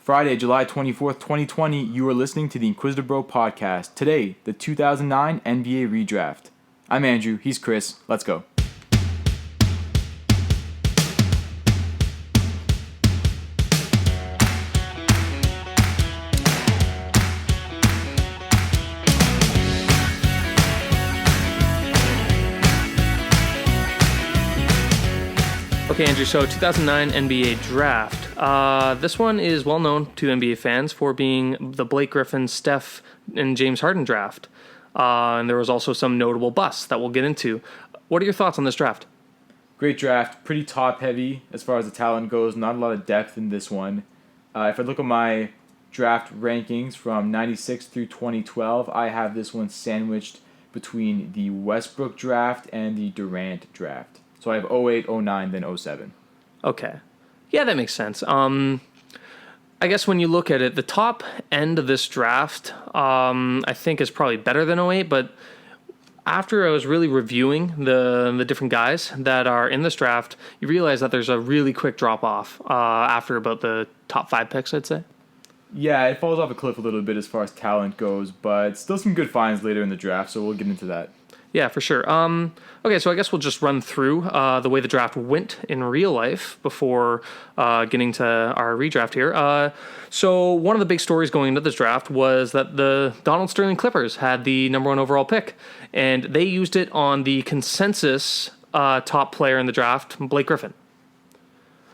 Friday, July 24th, 2020, you are listening to the Inquisitive Bro podcast. Today, the 2009 NBA Redraft. I'm Andrew, he's Chris. Let's go. Okay, Andrew, so 2009 NBA Draft. This one is well known to NBA fans for being the Blake Griffin, Steph, and James Harden draft. And there was also some notable busts that we'll get into. What are your thoughts on this draft? Great draft, pretty top-heavy as far as the talent goes. Not a lot of depth in this one. If I look at my draft rankings from 96 through 2012, I have this one sandwiched between the Westbrook draft and the Durant draft. So I have 08, 09, then 07. Okay. Yeah, that makes sense. I guess when you look at it, the top end of this draft, I think is probably better than 08, but after I was really reviewing the different guys that are in this draft, you realize that there's a really quick drop-off after about the top 5 picks, I'd say. Yeah, it falls off a cliff a little bit as far as talent goes, but still some good finds later in the draft, so we'll get into that. Yeah, for sure. Okay, so I guess we'll just run through the way the draft went in real life before getting to our redraft here. So one of the big stories going into this draft was that the Donald Sterling Clippers had the number 1 overall pick, and they used it on the consensus top player in the draft, Blake Griffin.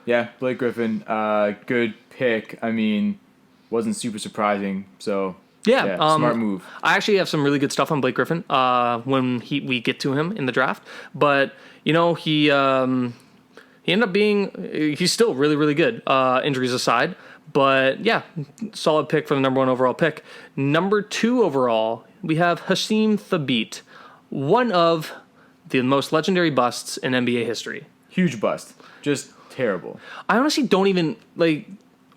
Yeah, Blake Griffin, good pick. I mean, wasn't super surprising, so... Yeah, smart move. I actually have some really good stuff on Blake Griffin when we get to him in the draft. But, you know, he ended up being... He's still really, really good, injuries aside. But, yeah, solid pick for the number 1 overall pick. Number 2 overall, we have Hassan Thabeet, one of the most legendary busts in NBA history. Huge bust. Just terrible. I honestly don't even...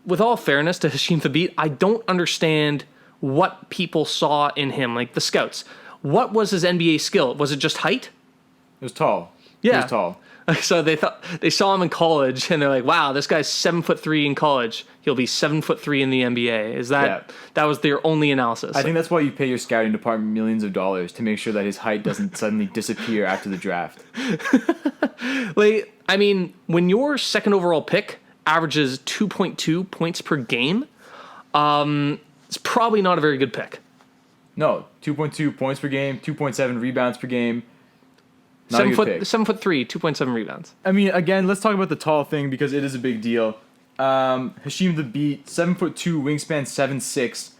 with all fairness to Hassan Thabeet, I don't understand... what people saw in him, like the scouts. What was his NBA skill? Was it just height? It was tall. Yeah. He was tall. So they saw him in college, and they're like, "Wow, this guy's 7'3" in college. He'll be 7'3" in the NBA." Is that that was their only analysis? I think that's why you pay your scouting department millions of dollars to make sure that his height doesn't suddenly disappear after the draft. I mean, when your second overall pick averages 2.2 points per game, it's probably not a very good pick. No, 2.2 points per game, 2.7 rebounds per game. Not 7 a good pick. 7'3", 2.7 rebounds. I mean, again, let's talk about the tall thing because it is a big deal. Hassan Thabeet, 7'2", wingspan 7'6".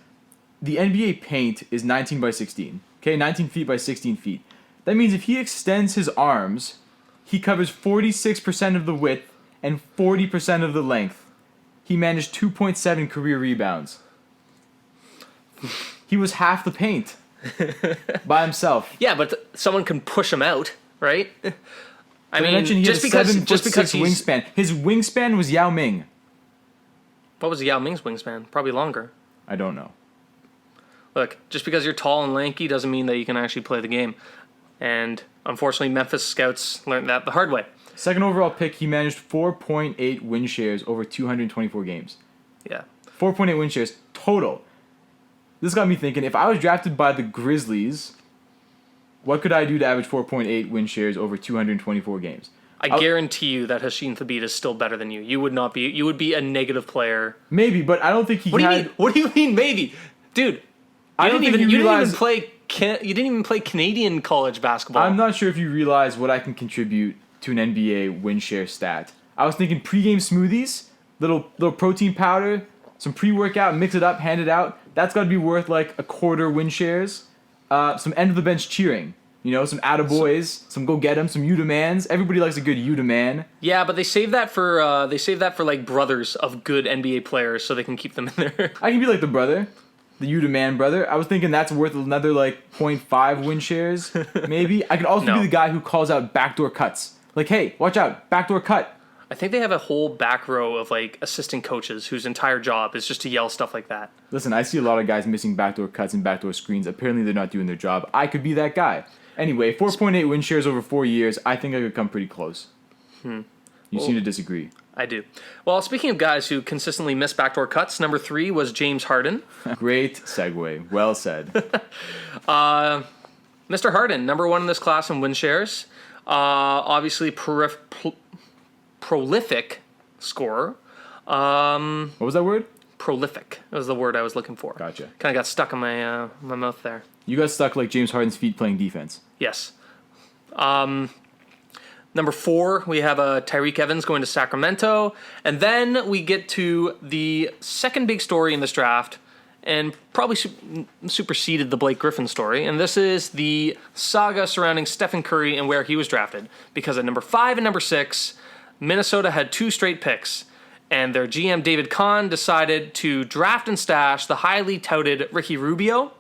The NBA paint is 19 by 16. Okay, 19 feet by 16 feet. That means if he extends his arms, he covers 46% of the width and 40% of the length. He managed 2.7 career rebounds. He was half the paint by himself. Yeah, but someone can push him out, right? I mean, he just because he's wingspan. His wingspan was Yao Ming. What was Yao Ming's wingspan? Probably longer. I don't know. Look, just because you're tall and lanky doesn't mean that you can actually play the game. And unfortunately, Memphis scouts learned that the hard way. Second overall pick, he managed 4.8 win shares over 224 games. Yeah. 4.8 win shares total. This got me thinking, if I was drafted by the Grizzlies, what could I do to average 4.8 win shares over 224 games? I guarantee you that Hassan Thabeet is still better than you. You would not be. You would be a negative player. Maybe, but I don't think he had... What do you mean maybe? Dude, you didn't even play Canadian college basketball. I'm not sure if you realize what I can contribute to an NBA win share stat. I was thinking pregame smoothies, little protein powder, some pre-workout, mix it up, hand it out. That's got to be worth like a quarter win shares. Some end of the bench cheering. You know, some attaboys, some go get 'em, some you demans. Everybody likes a good you demand. Yeah, but they save that for like brothers of good NBA players, so they can keep them in there. I can be like the brother, the you demand brother. I was thinking that's worth another like 0.5 win shares, maybe. I could also be the guy who calls out backdoor cuts. Like, hey, watch out, backdoor cut. I think they have a whole back row of like assistant coaches whose entire job is just to yell stuff like that. Listen, I see a lot of guys missing backdoor cuts and backdoor screens. Apparently, they're not doing their job. I could be that guy. Anyway, 4.8 win shares over 4 years. I think I could come pretty close. You seem to disagree. I do. Well, speaking of guys who consistently miss backdoor cuts, number 3 was James Harden. Great segue. Well said. Mr. Harden, number 1 in this class in win shares. Obviously, prolific scorer. What was that word? Prolific was the word I was looking for. Gotcha. Kind of got stuck in my mouth there. You got stuck like James Harden's feet playing defense. Yes. Number 4, we have Tyreke Evans going to Sacramento. And then we get to the second big story in this draft, and probably superseded the Blake Griffin story. And this is the saga surrounding Stephen Curry and where he was drafted. Because at number 5 and number 6, Minnesota had 2 straight picks. And their GM, David Kahn, decided to draft and stash the highly touted Ricky Rubio.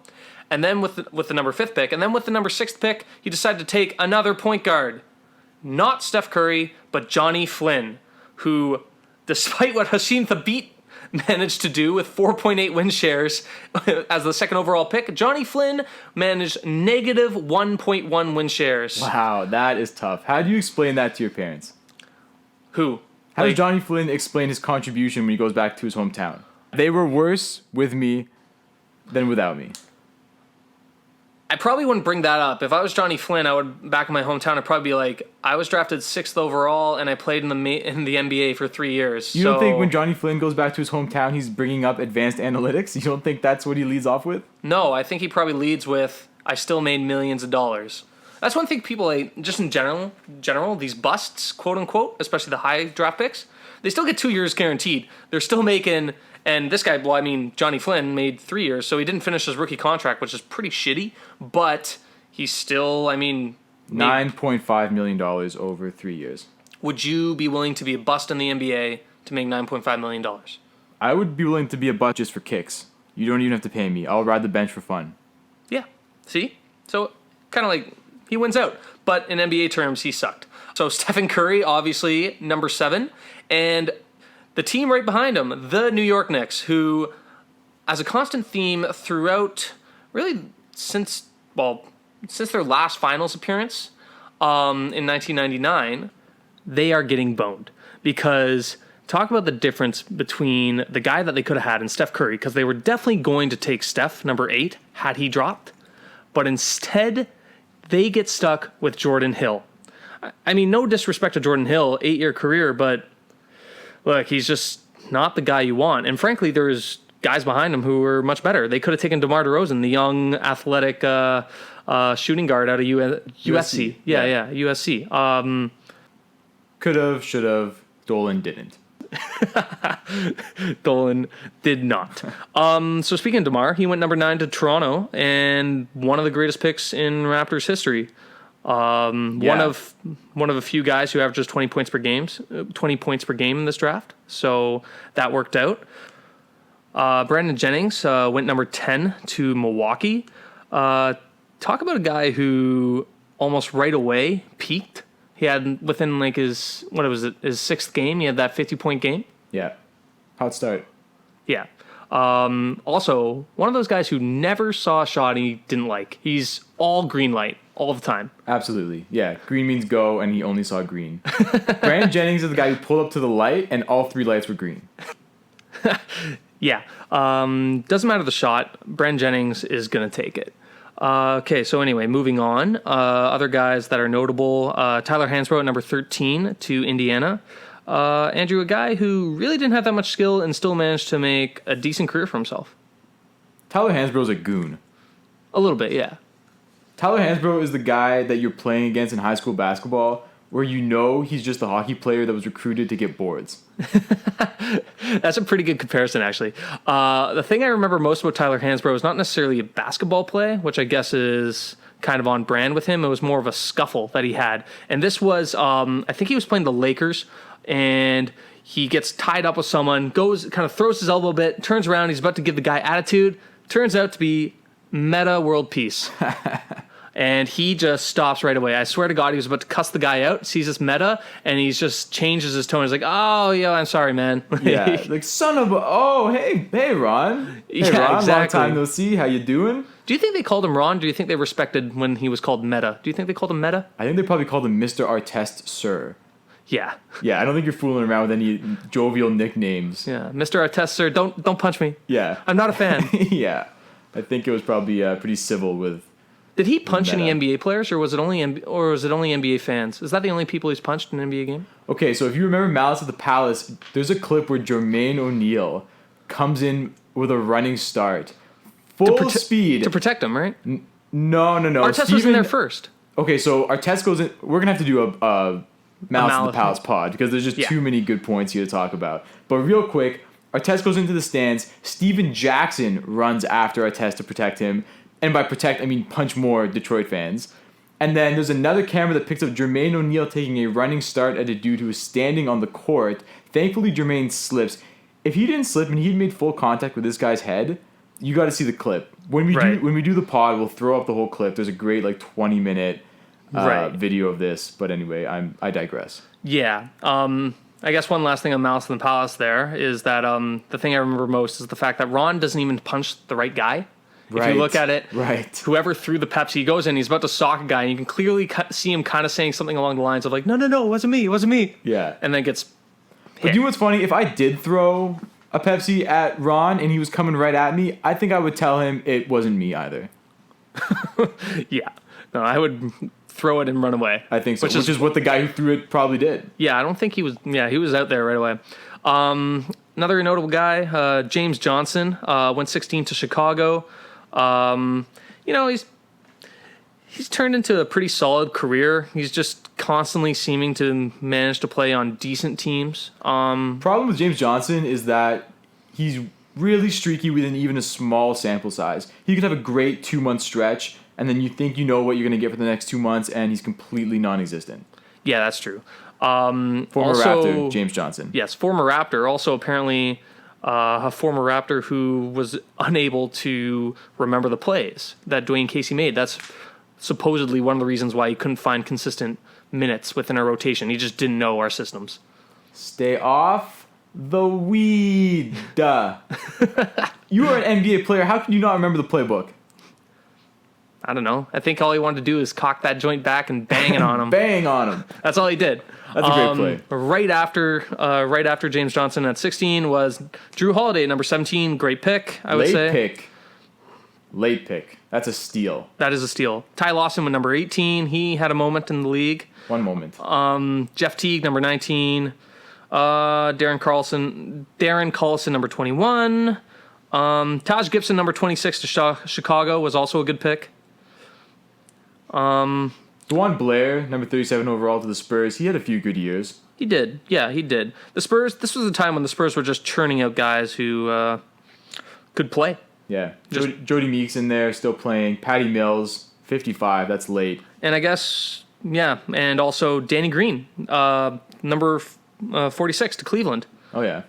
And then with the number 5th pick, and then with the number 6th pick, he decided to take another point guard. Not Steph Curry, but Johnny Flynn, who, despite what Hasheem Thabeet managed to do with 4.8 win shares as the second overall pick, Johnny Flynn managed negative 1.1 win shares. Wow, that is tough. How do you explain that to your parents? Who? How does Johnny Flynn explain his contribution when he goes back to his hometown? They were worse with me than without me. I probably wouldn't bring that up. If I was Johnny Flynn, I would, back in my hometown, I'd probably be like, I was drafted 6th overall, and I played in the NBA for 3 years. You don't think when Johnny Flynn goes back to his hometown, he's bringing up advanced analytics? You don't think that's what he leads off with? No, I think he probably leads with, I still made millions of dollars. That's one thing people, like, just in general, these busts, quote unquote, especially the high draft picks, they still get 2 years guaranteed. They're still making, and this guy, well, I mean, Johnny Flynn made 3 years, so he didn't finish his rookie contract, which is pretty shitty, but he's still, I mean... $9.5 million over 3 years. Would you be willing to be a bust in the NBA to make $9.5 million? I would be willing to be a bust just for kicks. You don't even have to pay me. I'll ride the bench for fun. Yeah. See? So, kind of like, he wins out. But in NBA terms, he sucked. So, Stephen Curry, obviously, number 7. And the team right behind him, the New York Knicks, who, as a constant theme throughout, really, since their last finals appearance in 1999, they are getting boned. Because talk about the difference between the guy that they could have had and Steph Curry, because they were definitely going to take Steph, number 8, had he dropped. But instead, they get stuck with Jordan Hill. I mean, no disrespect to Jordan Hill, 8-year career, but look, he's just not the guy you want. And frankly, there's guys behind him who were much better. They could have taken DeMar DeRozan, the young, athletic shooting guard out of USC. Yeah, USC. Could have, should have. Dolan didn't. Dolan did not. So speaking of DeMar, he went number 9 to Toronto, and one of the greatest picks in Raptors history. One of a few guys who averages 20 points per game in this draft. So that worked out. Brandon Jennings went number 10 to Milwaukee. Talk about a guy who almost right away peaked. He had within like his 6th game, he had that 50-point game. Yeah. Hot start. Yeah. Also, one of those guys who never saw a shot he didn't like. He's all green light all the time. Absolutely. Yeah. Green means go, and he only saw green. Brandon Jennings is the guy who pulled up to the light, and all 3 lights were green. Yeah. Doesn't matter the shot. Brandon Jennings is going to take it. Okay, so anyway, moving on. Other guys that are notable. Tyler Hansbrough at number 13 to Indiana. Andrew, a guy who really didn't have that much skill and still managed to make a decent career for himself. Tyler Hansbrough's a goon. A little bit, yeah. Tyler Hansbrough is the guy that you're playing against in high school basketball where you know he's just a hockey player that was recruited to get boards. That's a pretty good comparison, actually. The thing I remember most about Tyler Hansbrough is not necessarily a basketball play, which I guess is kind of on brand with him. It was more of a scuffle that he had. And this was, I think he was playing the Lakers, and he gets tied up with someone, kind of throws his elbow a bit, turns around, he's about to give the guy attitude. Turns out to be meta world peace. And he just stops right away. I swear to God, he was about to cuss the guy out, sees this meta, and he just changes his tone. He's like, oh, yeah, I'm sorry, man. Yeah, like, son of a... Oh, hey, Ron. Hey, yeah, Ron, exactly. Long time no see. How you doing? Do you think they called him Ron? Do you think they respected when he was called Meta? Do you think they called him Meta? I think they probably called him Mr. Artest Sir. Yeah. Yeah, I don't think you're fooling around with any jovial nicknames. Yeah. Mr. Artest, sir, don't punch me. Yeah. I'm not a fan. Yeah. I think it was probably pretty civil with... Did he punch any NBA players, or was it only NBA fans? Is that the only people he's punched in an NBA game? Okay, so if you remember Malice at the Palace, there's a clip where Jermaine O'Neal comes in with a running start. Full speed. To protect him, right? No. Artest was in there first. Okay, so Artest goes in... We're going to have to do a Malice at the Palace pod because there's just too many good points here to talk about. But real quick, Artest goes into the stands. Steven Jackson runs after Artest to protect him. And by protect, I mean punch more Detroit fans. And then there's another camera that picks up Jermaine O'Neal taking a running start at a dude who is standing on the court. Thankfully, Jermaine slips. If he didn't slip and he'd made full contact with this guy's head, you got to see the clip. When we do the pod, we'll throw up the whole clip. There's a great 20-minute video of this. But anyway, I digress. Yeah. I guess one last thing on Malice in the Palace there is that the thing I remember most is the fact that Ron doesn't even punch the right guy. If you look at it, whoever threw the Pepsi, he goes in, he's about to sock a guy, and you can clearly see him kind of saying something along the lines of no, it wasn't me. Yeah. And then gets hit. But you know what's funny? If I did throw a Pepsi at Ron and he was coming right at me, I think I would tell him it wasn't me either. Yeah. No, I would throw it and run away. I think so, which is what the guy who threw it probably did. Yeah, I don't think he was... Yeah, he was out there right away. Another notable guy, James Johnson, went 16 to Chicago. He's turned into a pretty solid career. He's just constantly seeming to manage to play on decent teams. Problem with James Johnson is that he's really streaky within even a small sample size. He could have a great 2-month stretch, and then you think you know what you're going to get for the next 2 months, and he's completely non-existent. Yeah, that's true. Former Raptor, James Johnson. Yes, former Raptor. Also, apparently... a former Raptor who was unable to remember the plays that Dwayne Casey made. That's supposedly one of the reasons why he couldn't find consistent minutes within our rotation. He just didn't know our systems. Stay off the weed. You are an NBA player. How can you not remember the playbook? I don't know. I think all he wanted to do is cock that joint back and bang it on him. Bang on him. That's all he did. That's a great play. Right after James Johnson at 16 was Drew Holiday at number 17. Great pick, I would say. Late pick. That's a steal. That is a steal. Ty Lawson with number 18. He had a moment in the league. One moment. Jeff Teague, number 19. Darren Collison, number 21. Taj Gibson, number 26 to Chicago, was also a good pick. Dwan Blair, number 37 overall to the Spurs. He had a few good years. He did. Yeah, he did. The Spurs, this was a time when the Spurs were just churning out guys who could play. Yeah. Jody Meeks in there, still playing. Patty Mills, 55. That's late. And I guess, yeah, and also Danny Green, number 46 to Cleveland. Oh, yeah.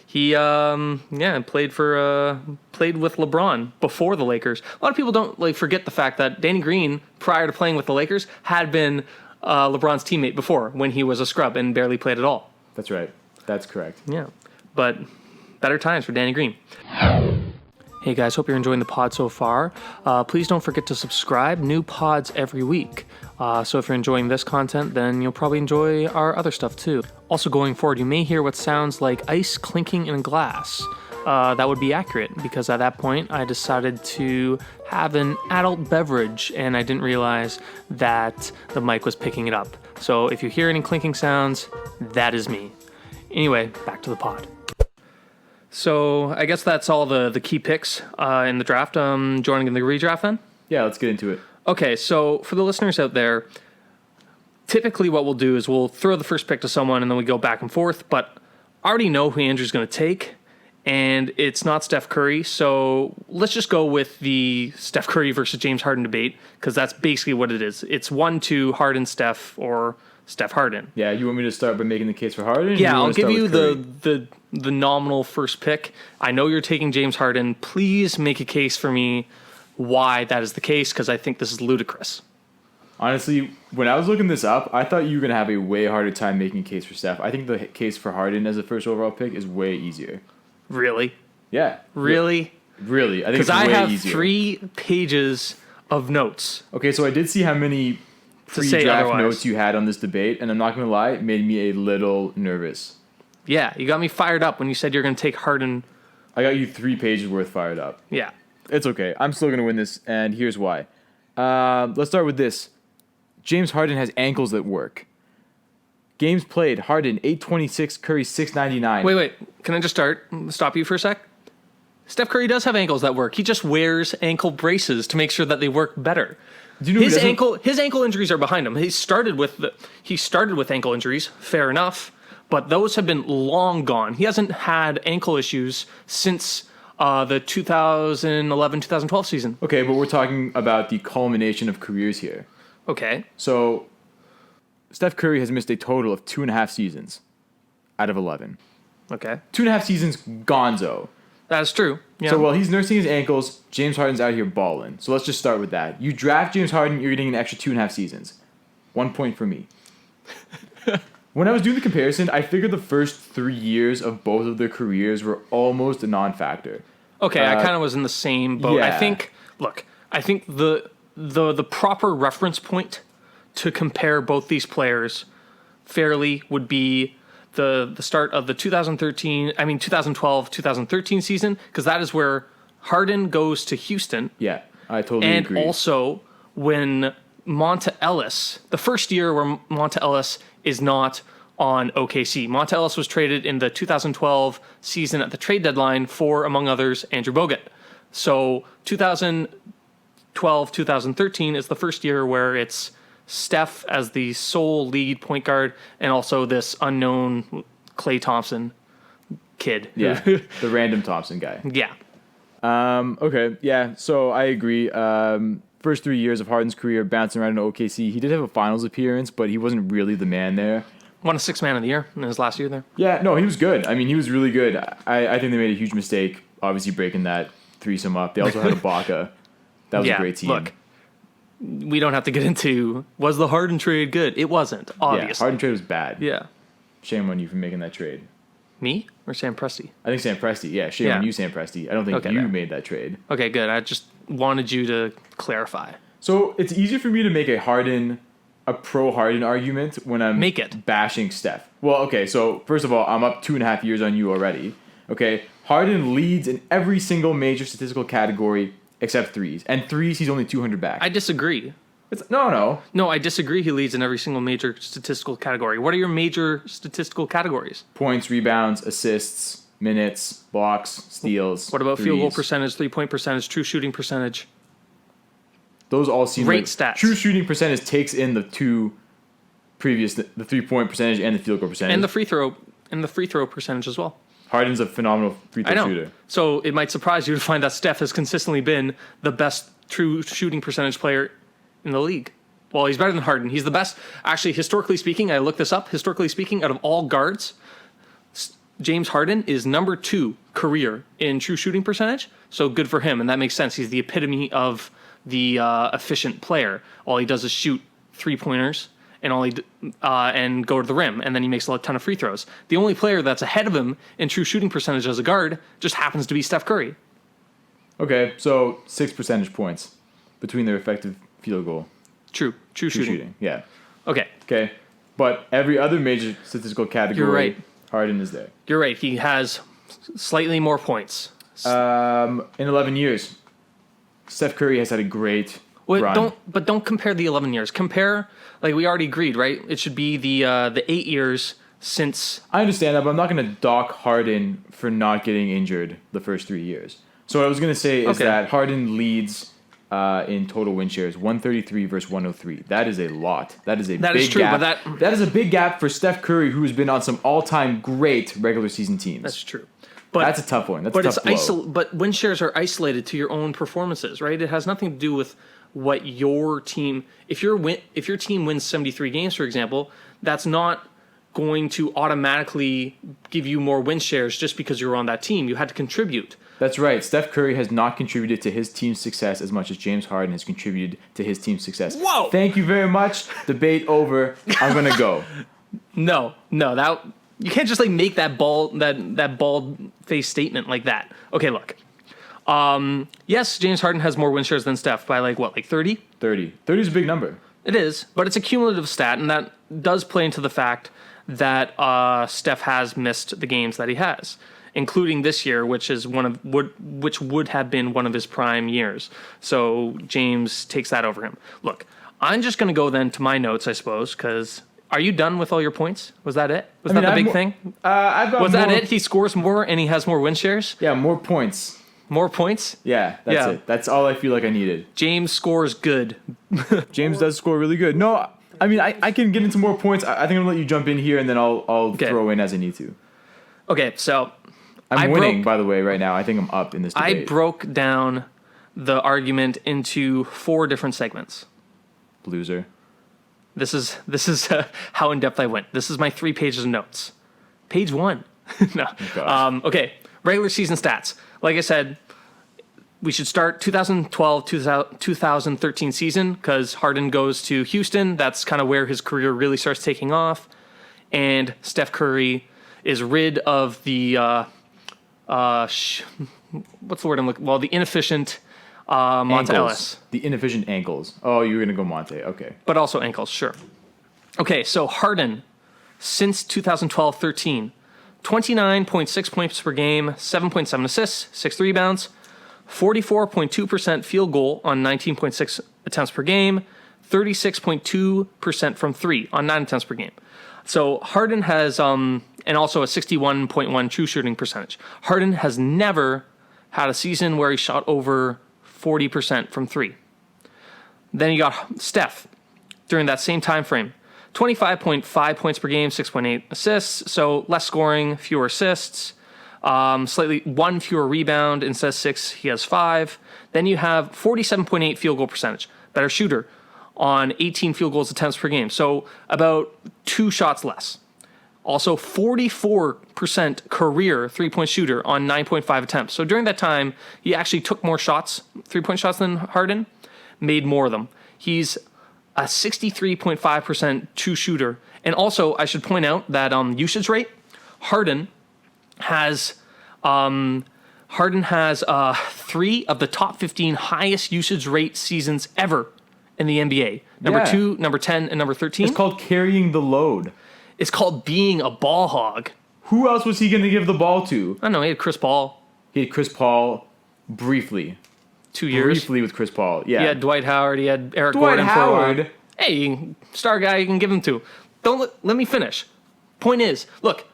He played with LeBron before the Lakers. A lot of people don't forget the fact that Danny Green, prior to playing with the Lakers, had been LeBron's teammate before when he was a scrub and barely played at all. That's right. That's correct. Yeah, but better times for Danny Green. Hey guys, hope you're enjoying the pod so far. Please don't forget to subscribe. New pods every week. So if you're enjoying this content, then you'll probably enjoy our other stuff too. Also going forward, you may hear what sounds like ice clinking in a glass. That would be accurate because at that point I decided to have an adult beverage and I didn't realize that the mic was picking it up. So if you hear any clinking sounds, that is me. Anyway, back to the pod. So I guess that's all the key picks in the draft. Joining in the redraft then? Yeah, let's get into it. Okay, so for the listeners out there, typically what we'll do is we'll throw the first pick to someone and then we go back and forth, but I already know who Andrew's going to take, and it's not Steph Curry, so let's just go with the Steph Curry versus James Harden debate, because that's basically what it is. It's 1-2 Harden, Steph, or Steph Harden. Yeah, you want me to start by making the case for Harden? Yeah, I'll give you the nominal first pick. I know you're taking James Harden. Please make a case for me why that is the case, because I think this is ludicrous. Honestly, when I was looking this up, I thought you were going to have a way harder time making a case for Steph. I think the case for Harden as a first overall pick is way easier. Really? Yeah. Really? Really. I think it's way easier. Because I have 3 pages of notes. Okay, so I did see how many say pre-draft otherwise. notes you had on this debate, and I'm not going to lie, it made me a little nervous. Yeah, you got me fired up when you said you're going to take Harden. I got you 3 pages worth fired up. Yeah. It's okay. I'm still going to win this, and here's why. Let's start with this. James Harden has ankles that work. Games played, Harden 826, Curry 699. Wait. Can I just stop you for a sec? Steph Curry does have ankles that work. He just wears ankle braces to make sure that they work better. Do you know his ankle injuries are behind him. He started with ankle injuries, fair enough, but those have been long gone. He hasn't had ankle issues since the 2011-2012 season. Okay, but we're talking about the culmination of careers here. Okay. So, Steph Curry has missed a total of 2.5 seasons out of 11. Okay. 2.5 seasons gonzo. That's true. Yeah. So while he's nursing his ankles, James Harden's out here balling. So let's just start with that. You draft James Harden, you're getting an extra 2.5 seasons. 1 point for me. When I was doing the comparison, I figured the first 3 years of both of their careers were almost a non-factor. Okay, I kind of was in the same boat. Yeah. I think the proper reference point to compare both these players fairly would be the start of the 2012-2013 season, because that is where Harden goes to Houston. Yeah, I totally agree. And also when Monta Ellis, the first year where Monta Ellis is not on OKC. Monta Ellis was traded in the 2012 season at the trade deadline for, among others, Andrew Bogut. So 2012-2013 is the first year where it's Steph as the sole lead point guard and also this unknown Klay Thompson kid. Yeah, the random Thompson guy. Yeah. Okay, yeah, so I agree. First 3 years of Harden's career bouncing around in OKC. He did have a finals appearance, but he wasn't really the man there. Won a Sixth Man of the Year in his last year there. Yeah, no, he was good. I mean, he was really good. I think they made a huge mistake, obviously breaking that threesome up. They also had Ibaka. That was a great team. Look, we don't have to get into, was the Harden trade good? It wasn't, obviously. Yeah, Harden trade was bad. Yeah. Shame on you for making that trade. Me or Sam Presti? I think Sam Presti. Yeah, shame on you, Sam Presti. I don't think you made that trade. Okay, good. I just wanted you to clarify. So it's easier for me to make a pro Harden argument when I'm bashing Steph. Well, okay, so first of all, I'm up 2.5 years on you already. Okay, Harden leads in every single major statistical category except threes. And threes, he's only 200 back. I disagree. No, I disagree. He leads in every single major statistical category. What are your major statistical categories? Points, rebounds, assists, minutes, blocks, steals. What about threes. field goal percentage, 3-point percentage, true shooting percentage? Those all seem great stats. True shooting percentage takes in the two previous, the 3-point percentage and the field goal percentage. And the free throw percentage as well. Harden's a phenomenal free throw shooter. So it might surprise you to find that Steph has consistently been the best true shooting percentage player in the league. Well, he's better than Harden. He's the best. Actually, historically speaking, I looked this up. Historically speaking, out of all guards, James Harden is number 2 career in true shooting percentage. So good for him, and that makes sense. He's the epitome of the efficient player. All he does is shoot 3-pointers and go to the rim, and then he makes a ton of free throws. The only player that's ahead of him in true shooting percentage as a guard just happens to be Steph Curry. Okay, so 6 percentage points between their effective field goal. True shooting. Yeah. Okay. But every other major statistical category, you're right. Harden is there. You're right. He has slightly more points. In 11 years, Steph Curry has had a great run. Don't compare the 11 years. Compare, like we already agreed, right? It should be the 8 years since. I understand that, but I'm not going to dock Harden for not getting injured the first 3 years. So what I was going to say is that Harden leads in total win shares, 133 versus 103. That is a lot. That is a big gap. But that is a big gap for Steph Curry, who's been on some all-time great regular season teams. That's true. But that's a tough one. That's a tough blow. But win shares are isolated to your own performances, right? It has nothing to do with what your team. If your team wins 73 games, for example, that's not going to automatically give you more win shares just because you're on that team. You had to contribute. That's right. Steph Curry has not contributed to his team's success as much as James Harden has contributed to his team's success. Whoa! Thank you very much. Debate over. I'm gonna go. No, that you can't just like make that bald face statement like that. Okay, look. Yes, James Harden has more win shares than Steph by like 30? 30. 30 is a big number. It is, but it's a cumulative stat, and that does play into the fact that Steph has missed the games that he has, including this year, which would have been one of his prime years. So James takes that over him. Look, I'm just going to go then to my notes, I suppose, because are you done with all your points? Was that it? Was that the big thing? I've got Was that more- it? He scores more and he has more win shares? Yeah, more points. More points? Yeah, that's it. That's all I feel like I needed. James scores good. James does score really good. No, I mean, I can get into more points. I think I'm going to let you jump in here, and then I'll throw in as I need to. Okay, so I'm winning, by the way, right now. I think I'm up in this debate. I broke down the argument into 4 different segments. Loser. This is how in-depth I went. This is my 3 pages of notes. Page 1. No. Okay, regular season stats. Like I said, we should start 2012-2013 season because Harden goes to Houston. That's kind of where his career really starts taking off. And Steph Curry is rid of the, what's the word I'm looking for? Well, the inefficient Monte Ellis. The inefficient ankles. Oh, you were going to go Monte. Okay. But also ankles, sure. Okay, so Harden, since 2012-13, 29.6 points per game, 7.7 assists, 6 rebounds, 44.2% field goal on 19.6 attempts per game, 36.2% from 3 on 9 attempts per game. So Harden has, and also a 61.1 true shooting percentage. Harden has never had a season where he shot over 40% from 3. Then you got Steph during that same time frame. 25.5 points per game, 6.8 assists, so less scoring, fewer assists, slightly 1 fewer rebound instead of 6, he has 5. Then you have 47.8 field goal percentage, better shooter on 18 field goals attempts per game, so about 2 shots less. Also 44% career three-point shooter on 9.5 attempts. So during that time, he actually took more shots, three-point shots than Harden, made more of them. He's a 63.5% true shooter. And also, I should point out that usage rate, Harden has 3 of the top 15 highest usage rate seasons ever in the NBA. Number 2, number 10, and number 13. It's called carrying the load. It's called being a ball hog. Who else was he going to give the ball to? I don't know, he had Chris Paul. He had Chris Paul briefly. 2 years. Briefly with Chris Paul, yeah. He had Dwight Howard. He had Eric Dwight Gordon Howard. for a while. Hey, star guy you can give him to. Let me finish. Point is, look,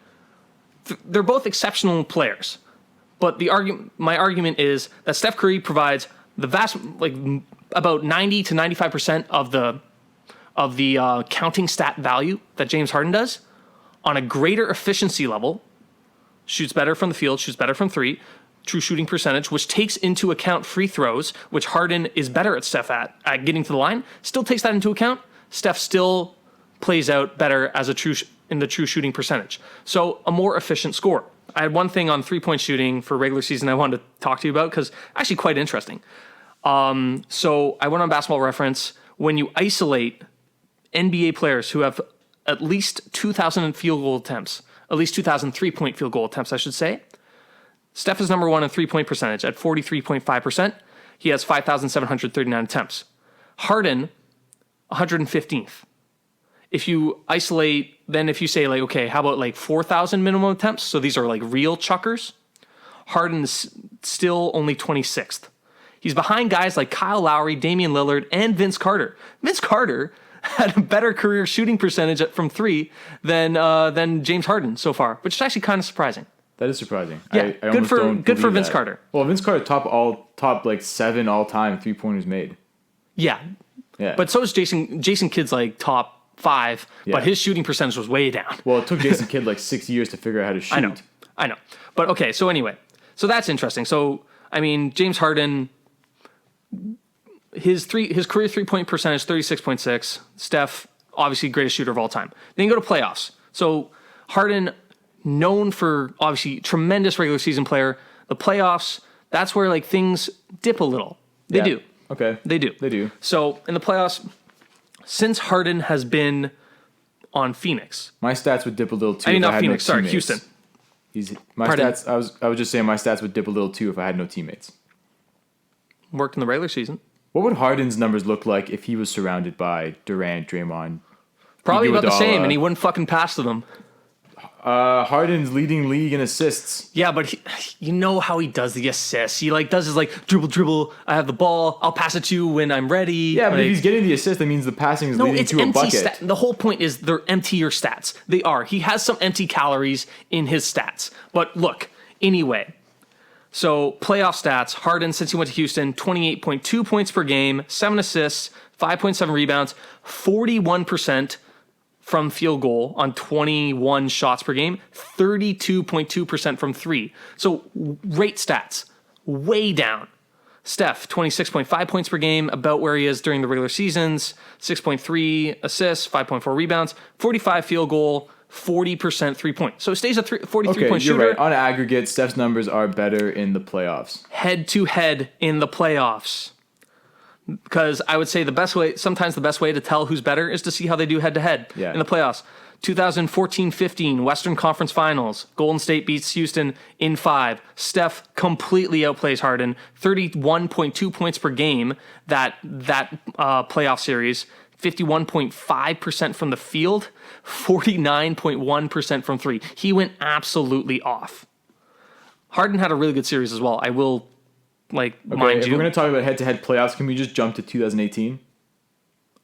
they're both exceptional players, but my argument is that Steph Curry provides the vast, about 90 to 95% of the counting stat value that James Harden does on a greater efficiency level. Shoots better from the field, shoots better from 3. True shooting percentage, which takes into account free throws, which Harden is better at Steph at getting to the line, still takes that into account. Steph still plays out better as in the true shooting percentage. So a more efficient score. I had one thing on 3-point shooting for regular season I wanted to talk to you about because actually quite interesting. So I went on Basketball Reference. When you isolate NBA players who have at least 2,000 field goal attempts, at least 2,000 3-point field goal attempts, I should say, Steph is number 1 in 3-point percentage at 43.5%. He has 5,739 attempts. Harden, 115th. If you isolate, then if you say okay, how about 4,000 minimum attempts? So these are real chuckers. Harden is still only 26th. He's behind guys like Kyle Lowry, Damian Lillard, and Vince Carter. Vince Carter had a better career shooting percentage from 3 than James Harden so far, which is actually kind of surprising. That is surprising. Yeah, I good for Vince that. Carter. Well, Vince Carter top 7 all time 3-pointers made. Yeah. But so is Jason. Jason Kidd's top 5, but his shooting percentage was way down. Well, it took Jason Kidd 6 years to figure out how to shoot. I know. But okay, so anyway, so that's interesting. So I mean, James Harden, his career 3-point percentage 36.6. Steph, obviously greatest shooter of all time. Then you go to playoffs. So Harden, known for obviously tremendous regular season player. The playoffs, that's where things dip a little. They do. Okay. They do. So in the playoffs, since Harden has been on Phoenix, my stats would dip a little too. I mean, not Phoenix. Sorry, Houston. Stats. I was just saying my stats would dip a little too if I had no teammates. Worked in the regular season. What would Harden's numbers look like if he was surrounded by Durant, Draymond? Probably about the Iguodala? same, and he wouldn't fucking pass to them. Harden's leading league in assists. Yeah, but you know how he does the assists. He does his dribble. I have the ball. I'll pass it to you when I'm ready. Yeah, but if he's getting the assist, that means the passing is leading to a bucket. The whole point is they're emptier stats. They are. He has some empty calories in his stats. But look, anyway. So playoff stats: Harden since he went to Houston, 28.2 points per game, 7 assists, 5.7 rebounds, 41% from field goal on 21 shots per game, 32.2% from 3. So rate stats, way down. Steph, 26.5 points per game, about where he is during the regular seasons, 6.3 assists, 5.4 rebounds, 45 field goal, 40% 3-point. So it stays a 43-point shooter. You're right. On aggregate, Steph's numbers are better in the playoffs. Head-to-head in the playoffs. Because I would say sometimes the best way to tell who's better is to see how they do head-to-head in the playoffs. 2014-15 Western Conference Finals. Golden State beats Houston in 5. Steph completely outplays Harden. 31.2 points per game that playoff series. 51.5% from the field. 49.1% from 3. He went absolutely off. Harden had a really good series as well. I will... mind you. If we're going to talk about head-to-head playoffs, can we just jump to 2018?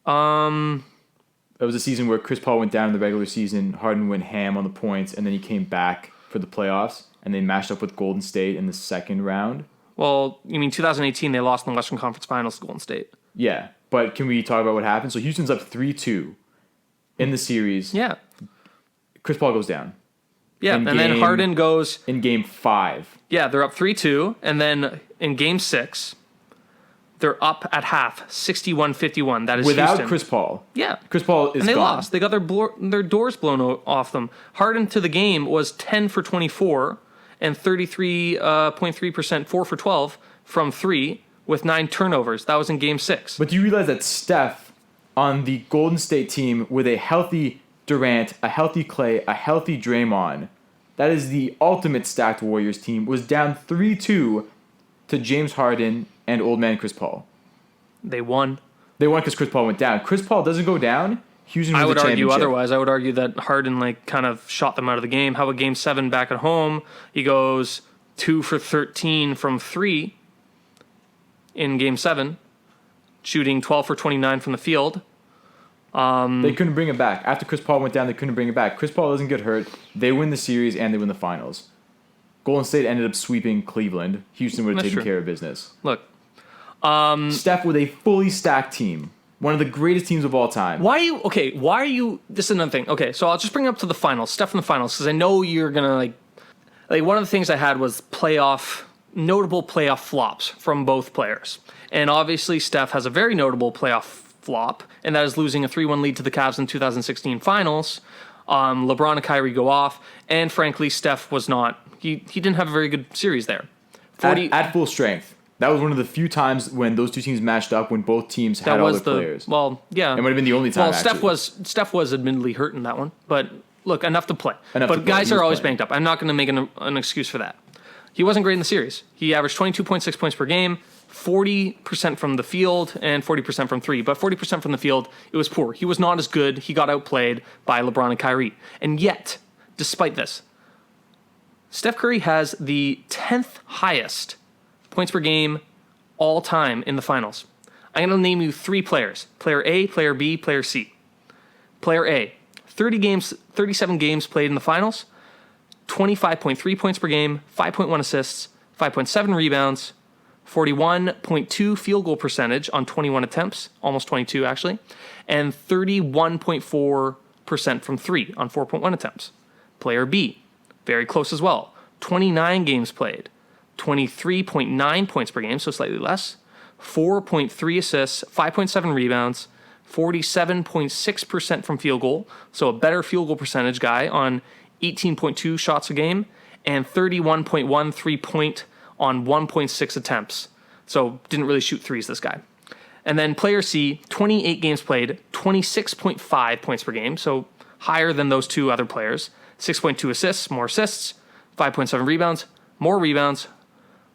That was a season where Chris Paul went down in the regular season, Harden went ham on the points, and then he came back for the playoffs, and they matched up with Golden State in the second round. Well, you mean 2018, they lost in the Western Conference Finals to Golden State. Yeah, but can we talk about what happened? So Houston's up 3-2 in the series. Yeah. Chris Paul goes down. Yeah, then Harden goes... In Game 5. Yeah, they're up 3-2, and then in Game 6, they're up at half, 61-51. That is without Houston. Chris Paul. Yeah. Chris Paul is And they gone. lost. They got their doors blown off them. Harden to the game was 10 for 24 and 33.3%, 4 for 12 from 3 with 9 turnovers. That was in Game 6. But do you realize that Steph on the Golden State team with a healthy Durant, a healthy Clay, a healthy Draymond, that is the ultimate stacked Warriors team, was down 3-2 to James Harden and old man Chris Paul. They won. They won because Chris Paul went down. Chris Paul doesn't go down, Houston wins I would the argue championship. otherwise. I would argue that Harden kind of shot them out of the game. How about Game 7 back at home? He goes 2 for 13 from 3 in Game 7, shooting 12 for 29 from the field. They couldn't bring it back. After Chris Paul went down, they couldn't bring it back. Chris Paul doesn't get hurt. They win the series and they win the finals. Golden State ended up sweeping Cleveland. Houston would have taken care of business. Look. Steph with a fully stacked team. One of the greatest teams of all time. Why are you... This is another thing. Okay, so I'll just bring it up to the finals. Steph in the finals, because I know you're going to one of the things I had was notable playoff flops from both players. And obviously Steph has a very notable playoff flop, and that is losing a 3-1 lead to the Cavs in 2016 finals. LeBron and Kyrie go off, and frankly, Steph was not... He didn't have a very good series there. At full strength. That was one of the few times when those two teams matched up when both teams had all their players. Well, yeah. It might have been the only time, Steph was admittedly hurt in that one, but look, enough to play. Guys are always banged up. I'm not going to make an excuse for that. He wasn't great in the series. He averaged 22.6 points per game, 40% from the field, and 40% from 3. But 40% from the field, it was poor. He was not as good. He got outplayed by LeBron and Kyrie. And yet, despite this, Steph Curry has the 10th highest points per game all time in the finals. I'm going to name you 3 players. Player A, Player B, Player C. Player A, 37 games played in the finals, 25.3 points per game, 5.1 assists, 5.7 rebounds, 41.2 field goal percentage on 21 attempts, almost 22 actually, and 31.4% from 3 on 4.1 attempts. Player B, very close as well, 29 games played, 23.9 points per game, so slightly less, 4.3 assists, 5.7 rebounds, 47.6% from field goal, so a better field goal percentage guy on 18.2 shots a game, and 31.1 3-point on 1.6 attempts. So didn't really shoot threes, this guy. And then player C, 28 games played, 26.5 points per game, so higher than those 2 other players. 6.2 assists, more assists, 5.7 rebounds, more rebounds,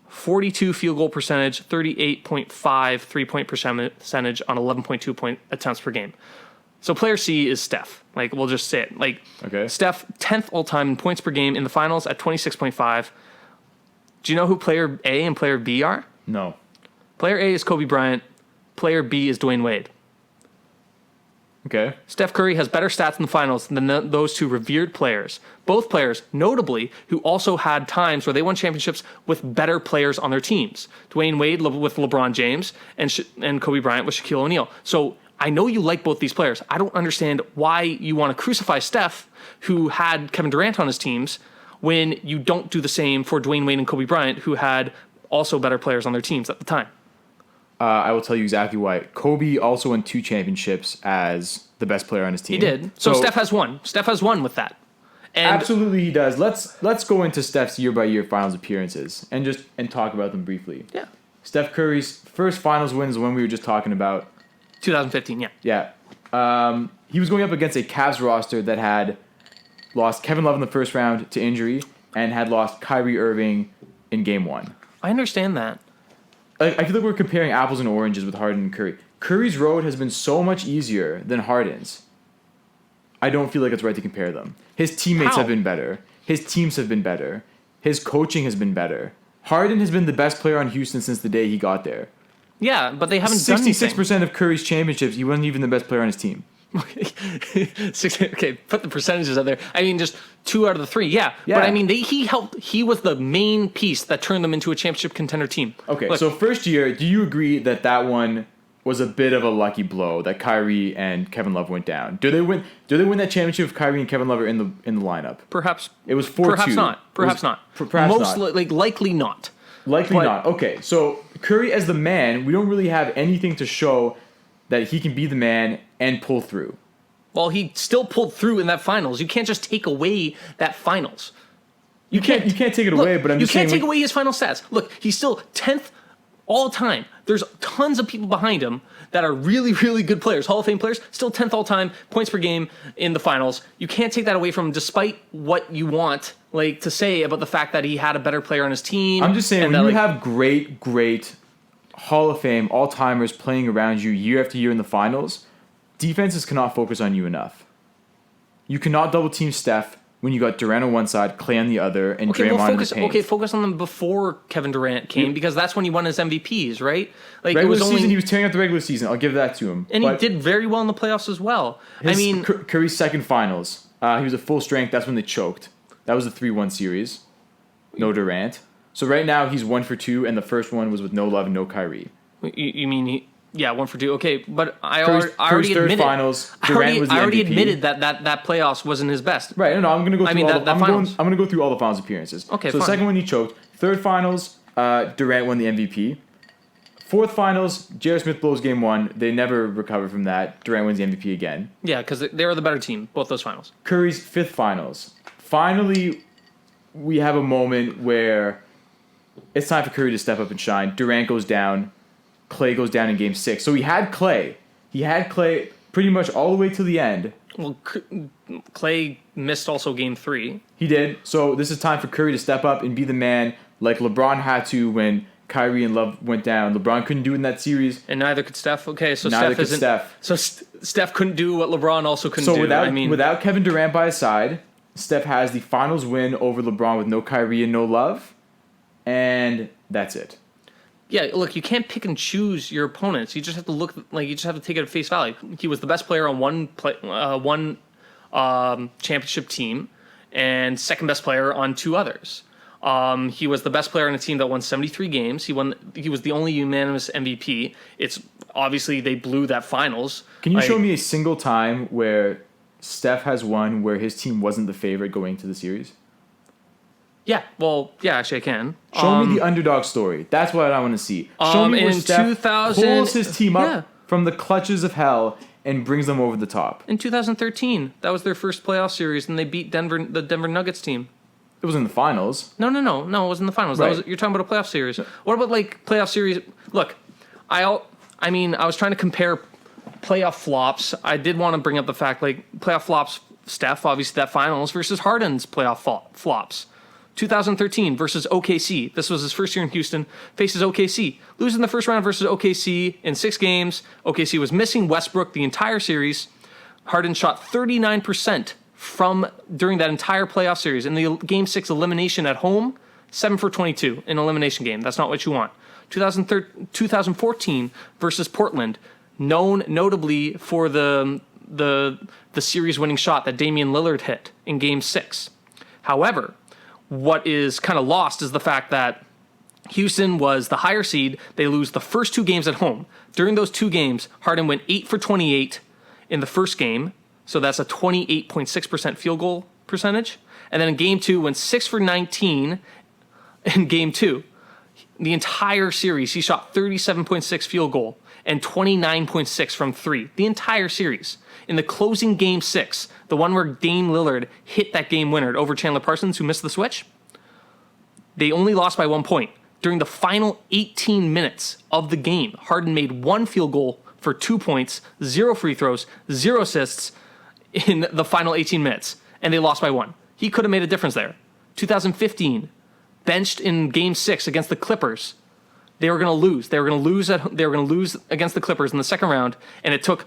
42 field goal percentage, 38.5 3-point percentage on 11.2 point attempts per game. So player C is Steph. Like, we'll just say it. Like, Okay. Steph, 10th all-time in points per game in the finals at 26.5. Do you know who player A and player B are? No. Player A is Kobe Bryant. Player B is Dwayne Wade. Okay. Steph Curry has better stats in the finals than those two revered players. Both players, notably, who also had times where they won championships with better players on their teams. Dwayne Wade with LeBron James and Kobe Bryant with Shaquille O'Neal. So I know you like both these players. I don't understand why you want to crucify Steph, who had Kevin Durant on his teams, when you don't do the same for Dwayne Wade and Kobe Bryant, who had also better players on their teams at the time. I will tell you exactly why. Kobe also won 2 championships as the best player on his team. He did. So Steph has one. Steph has one with that. And absolutely, he does. Let's go into Steph's year-by-year finals appearances and talk about them briefly. Yeah. Steph Curry's first finals win is the one we were just talking about. 2015, yeah. Yeah. He was going up against a Cavs roster that had lost Kevin Love in the first round to injury and had lost Kyrie Irving in Game 1. I understand that. I feel like we're comparing apples and oranges with Harden and Curry. Curry's road has been so much easier than Harden's. I don't feel like it's right to compare them. His teammates have been better. His teams have been better. His coaching has been better. Harden has been the best player on Houston since the day he got there. Yeah, but they haven't done anything. 66% of Curry's championships, he wasn't even the best player on his team. Okay, put the percentages out there. I mean, just 2 out of the 3, yeah. But I mean, he was the main piece that turned them into a championship contender team. Okay, Look, so first year, do you agree that one was a bit of a lucky blow that Kyrie and Kevin Love went down? Do they win that championship if Kyrie and Kevin Love are in the lineup? Perhaps it was 4-2. Perhaps not. Perhaps not. Likely not. Likely not. Okay, so Curry as the man, we don't really have anything to show that he can be the man and pull through. Well, he still pulled through in that finals. You can't just take away that finals. You can't take it away, but I'm just saying... You can't take away his final stats. Look, he's still 10th all time. There's tons of people behind him that are really, really good players, Hall of Fame players, still 10th all time, points per game in the finals. You can't take that away from him despite what you want to say about the fact that he had a better player on his team. I'm just saying, when you have great Hall of Fame all-timers playing around you year after year in the finals, defenses cannot focus on you enough. You cannot double-team Steph when you got Durant on one side, Clay on the other, and Draymond in the paint. Focus on them before Kevin Durant came, because that's when he won his MVPs, right? Regular season, he was tearing up the regular season. I'll give that to him. And he did very well in the playoffs as well. Curry's second finals, he was at full strength. That's when they choked. That was a 3-1 series. No Durant. So right now, he's 1 for 2, and the first one was with no Love and no Kyrie. You mean 1 for 2? Okay, but I already admitted. Finals, Durant was the MVP. I already admitted that playoffs wasn't his best. Right? No, I'm going to go through. I'm going to go through all the finals appearances. Okay, so fine. The second one he choked. Third finals, Durant won the MVP. Fourth finals, J.R. Smith blows Game 1. They never recover from that. Durant wins the MVP again. Yeah, because they were the better team, both those finals. Curry's fifth finals. Finally, we have a moment where it's time for Curry to step up and shine. Durant goes down. Clay goes down in Game 6. So he had Clay. He had Clay pretty much all the way to the end. Well, Clay missed also Game 3. He did. So this is time for Curry to step up and be the man like LeBron had to when Kyrie and Love went down. LeBron couldn't do it in that series. And neither could Steph. Okay, so Steph. So Steph couldn't do what LeBron also couldn't do. So without Kevin Durant by his side, Steph has the finals win over LeBron with no Kyrie and no Love. And that's it. Yeah, look, you can't pick and choose your opponents. You just have to you just have to take it at face value. He was the best player on one championship team, and second best player on 2 others. He was the best player on a team that won 73 games. He was the only unanimous MVP. It's obviously they blew that finals. Can you show me a single time where Steph has won where his team wasn't the favorite going into the series? Yeah, actually I can. Show me the underdog story. That's what I want to see. Show me where Steph pulls his team up from the clutches of hell and brings them over the top. In 2013, that was their first playoff series, and they beat the Denver Nuggets team. It was in the finals. No, it was in the finals. Right. You're talking about a playoff series. What about playoff series? Look, I was trying to compare playoff flops. I did want to bring up the fact playoff flops. Steph, obviously that finals versus Harden's playoff flops. 2013 versus OKC. This was his first year in Houston. Faces OKC. Losing the first round versus OKC in 6 games. OKC was missing Westbrook the entire series. Harden shot 39% during that entire playoff series. In the Game 6 elimination at home, 7 for 22 in elimination game. That's not what you want. 2014 versus Portland, known notably for the series-winning shot that Damian Lillard hit in Game 6. However, what is kind of lost is the fact that Houston was the higher seed. They lose the first 2 games at home. During those 2 games, Harden went 8 for 28 in the first game, so that's a 28.6% field goal percentage. And then in Game 2, went 6 for 19 in Game 2. The entire series, he shot 37.6 field goal and 29.6 from 3. The entire series. In the closing Game 6, the one where Dame Lillard hit that game winner over Chandler Parsons, who missed the switch, they only lost by 1 point. During the final 18 minutes of the game, Harden made 1 field goal for 2 points, 0 free throws, 0 assists in the final 18 minutes, and they lost by 1. He could have made a difference there. 2015, benched in Game 6 against the Clippers. They were going to lose. They were going to lose against the Clippers in the second round, and it took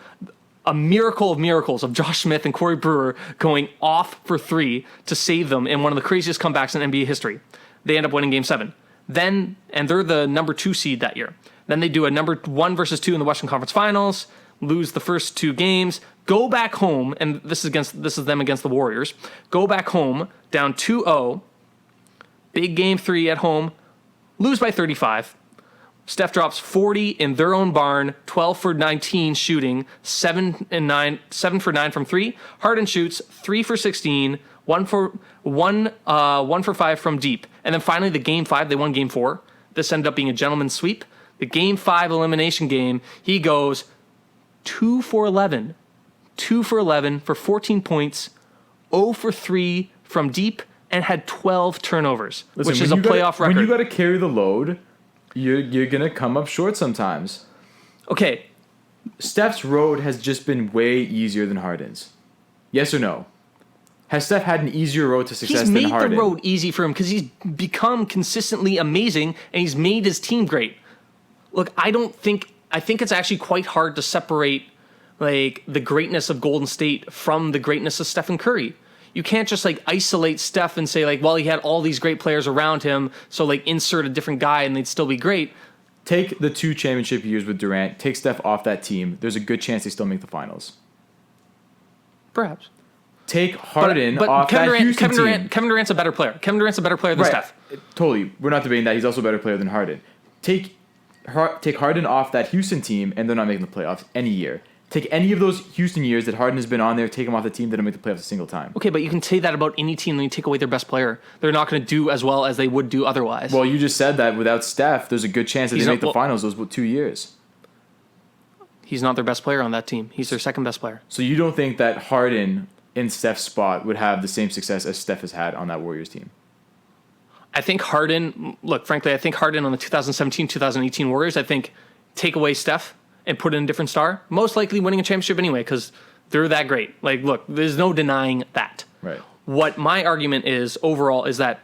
a miracle of miracles of Josh Smith and Corey Brewer going off for 3 to save them in one of the craziest comebacks in NBA history. They end up winning Game 7. And they're the number 2 seed that year. Then they do a number 1 versus 2 in the Western Conference Finals, lose the first 2 games, go back home, and this is them against the Warriors. Go back home, down 2-0, big Game 3 at home, lose by 35. Steph drops 40 in their own barn, 12 for 19 shooting, 7 for 9 from 3. Harden shoots 3 for 16, 1 for 5 from deep. And then finally the Game 5, they won Game 4. This ended up being a gentleman's sweep. The Game 5 elimination game, he goes 2 for 11 for 14 points, 0 for 3 from deep, and had 12 turnovers, which is a playoff record. When you got to carry the load, you're going to come up short sometimes. Okay. Steph's road has just been way easier than Harden's. Yes or no? Has Steph had an easier road to success than Harden? He's made the road easy for him because he's become consistently amazing and he's made his team great. Look, I think it's actually quite hard to separate like the greatness of Golden State from the greatness of Stephen Curry. You can't just like isolate Steph and say like, well, he had all these great players around him, so like insert a different guy and they'd still be great. Take the 2 championship years with Durant, take Steph off that team, there's a good chance they still make the finals. Perhaps. Take Harden off that Houston team. Kevin Durant's a better player. Kevin Durant's a better player than Steph. Totally. We're not debating that. He's also a better player than Harden. Take Harden off that Houston team, and they're not making the playoffs any year. Take any of those Houston years that Harden has been on there, take him off the team, they don't make the playoffs a single time. Okay, but you can say that about any team when you take away their best player. They're not going to do as well as they would do otherwise. Well, you just said that without Steph, there's a good chance that they make the finals those 2 years. He's not their best player on that team. He's their second best player. So you don't think that Harden in Steph's spot would have the same success as Steph has had on that Warriors team? I think Harden, frankly, I think Harden on the 2017-2018 Warriors, I think take away Steph and put in a different star, most likely winning a championship anyway because they're that great. Like, look, there's no denying that. Right. What my argument is overall is that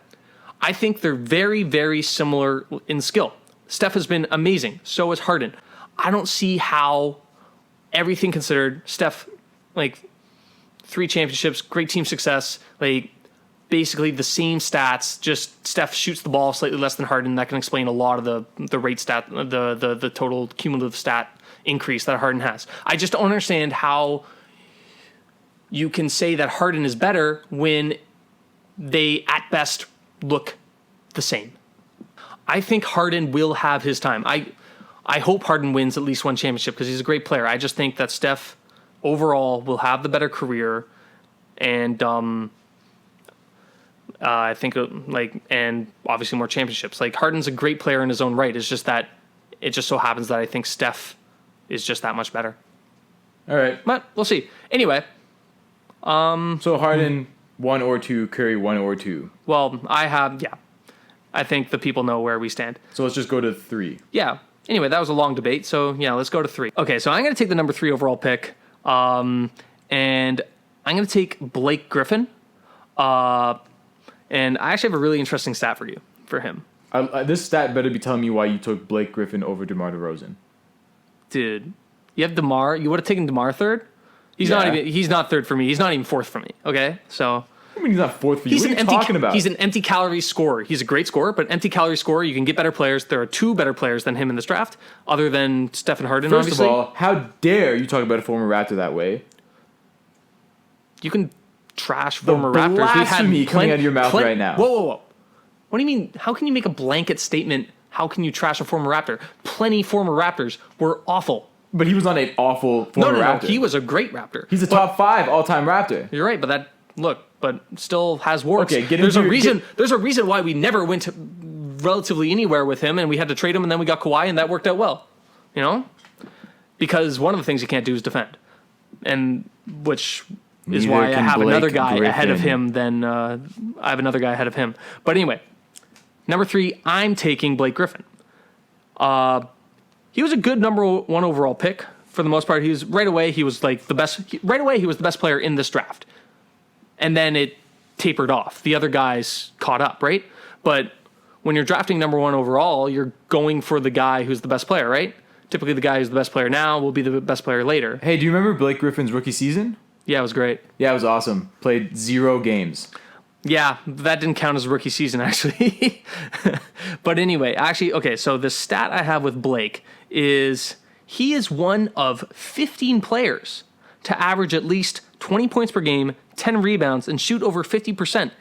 I think they're very, very similar in skill. Steph has been amazing. So has Harden. I don't see how, everything considered, Steph, 3 championships, great team success, basically the same stats, just Steph shoots the ball slightly less than Harden. That can explain a lot of the rate stat, the total cumulative stat increase that Harden has. I just don't understand how you can say that Harden is better when they at best look the same. I think Harden will have his time. I hope Harden wins at least 1 championship because he's a great player. I just think that Steph overall will have the better career, and I think and obviously more championships. Harden's a great player in his own right. It's just that it just so happens that I think Steph is just that much better. All right, but we'll see. Anyway, so Harden 1 or 2, Curry 1 or 2. Well, I think the people know where we stand. So let's just go to 3. Yeah. Anyway, that was a long debate. So yeah, let's go to 3. Okay, so I'm going to take the number 3 overall pick, and I'm going to take Blake Griffin. And I actually have a really interesting stat for him. This stat better be telling me why you took Blake Griffin over DeMar DeRozan. Dude, you have DeMar. You would have taken DeMar third? He's not third for me. He's not even fourth for me. Okay? So I mean, he's not fourth for you. What are you talking about? He's an empty calorie scorer. He's a great scorer, but empty calorie scorer, you can get better players. There are two better players than him in this draft, other than Steph and Harden, First obviously. of all, how dare you talk about a former Raptor that way? You can trash former Raptors. Blasphemy coming out of your mouth right now. Whoa. What do you mean? How can you make a blanket statement? How can you trash a former Raptor? Plenty former Raptors were awful. But he was not an awful former Raptor. No. He was a great Raptor. He's a top 5 all-time Raptor. You're right, but still has warts. Okay, there's a reason why we never went relatively anywhere with him, and we had to trade him, and then we got Kawhi, and that worked out well. You know, because one of the things you can't do is defend, and which is why I have another guy ahead of him. I have another guy ahead of him. But anyway, number 3, I'm taking Blake Griffin. He was a good number 1 overall pick for the most part. He was He was the best player in this draft. And then it tapered off. The other guys caught up, right? But when you're drafting number 1 overall, you're going for the guy who's the best player, right? Typically, the guy who's the best player now will be the best player later. Hey, do you remember Blake Griffin's rookie season? Yeah, it was great. Yeah, it was awesome. Played 0 games. Yeah, that didn't count as a rookie season, actually. But anyway, okay, so the stat I have with Blake is he is one of 15 players to average at least 20 points per game, 10 rebounds, and shoot over 50%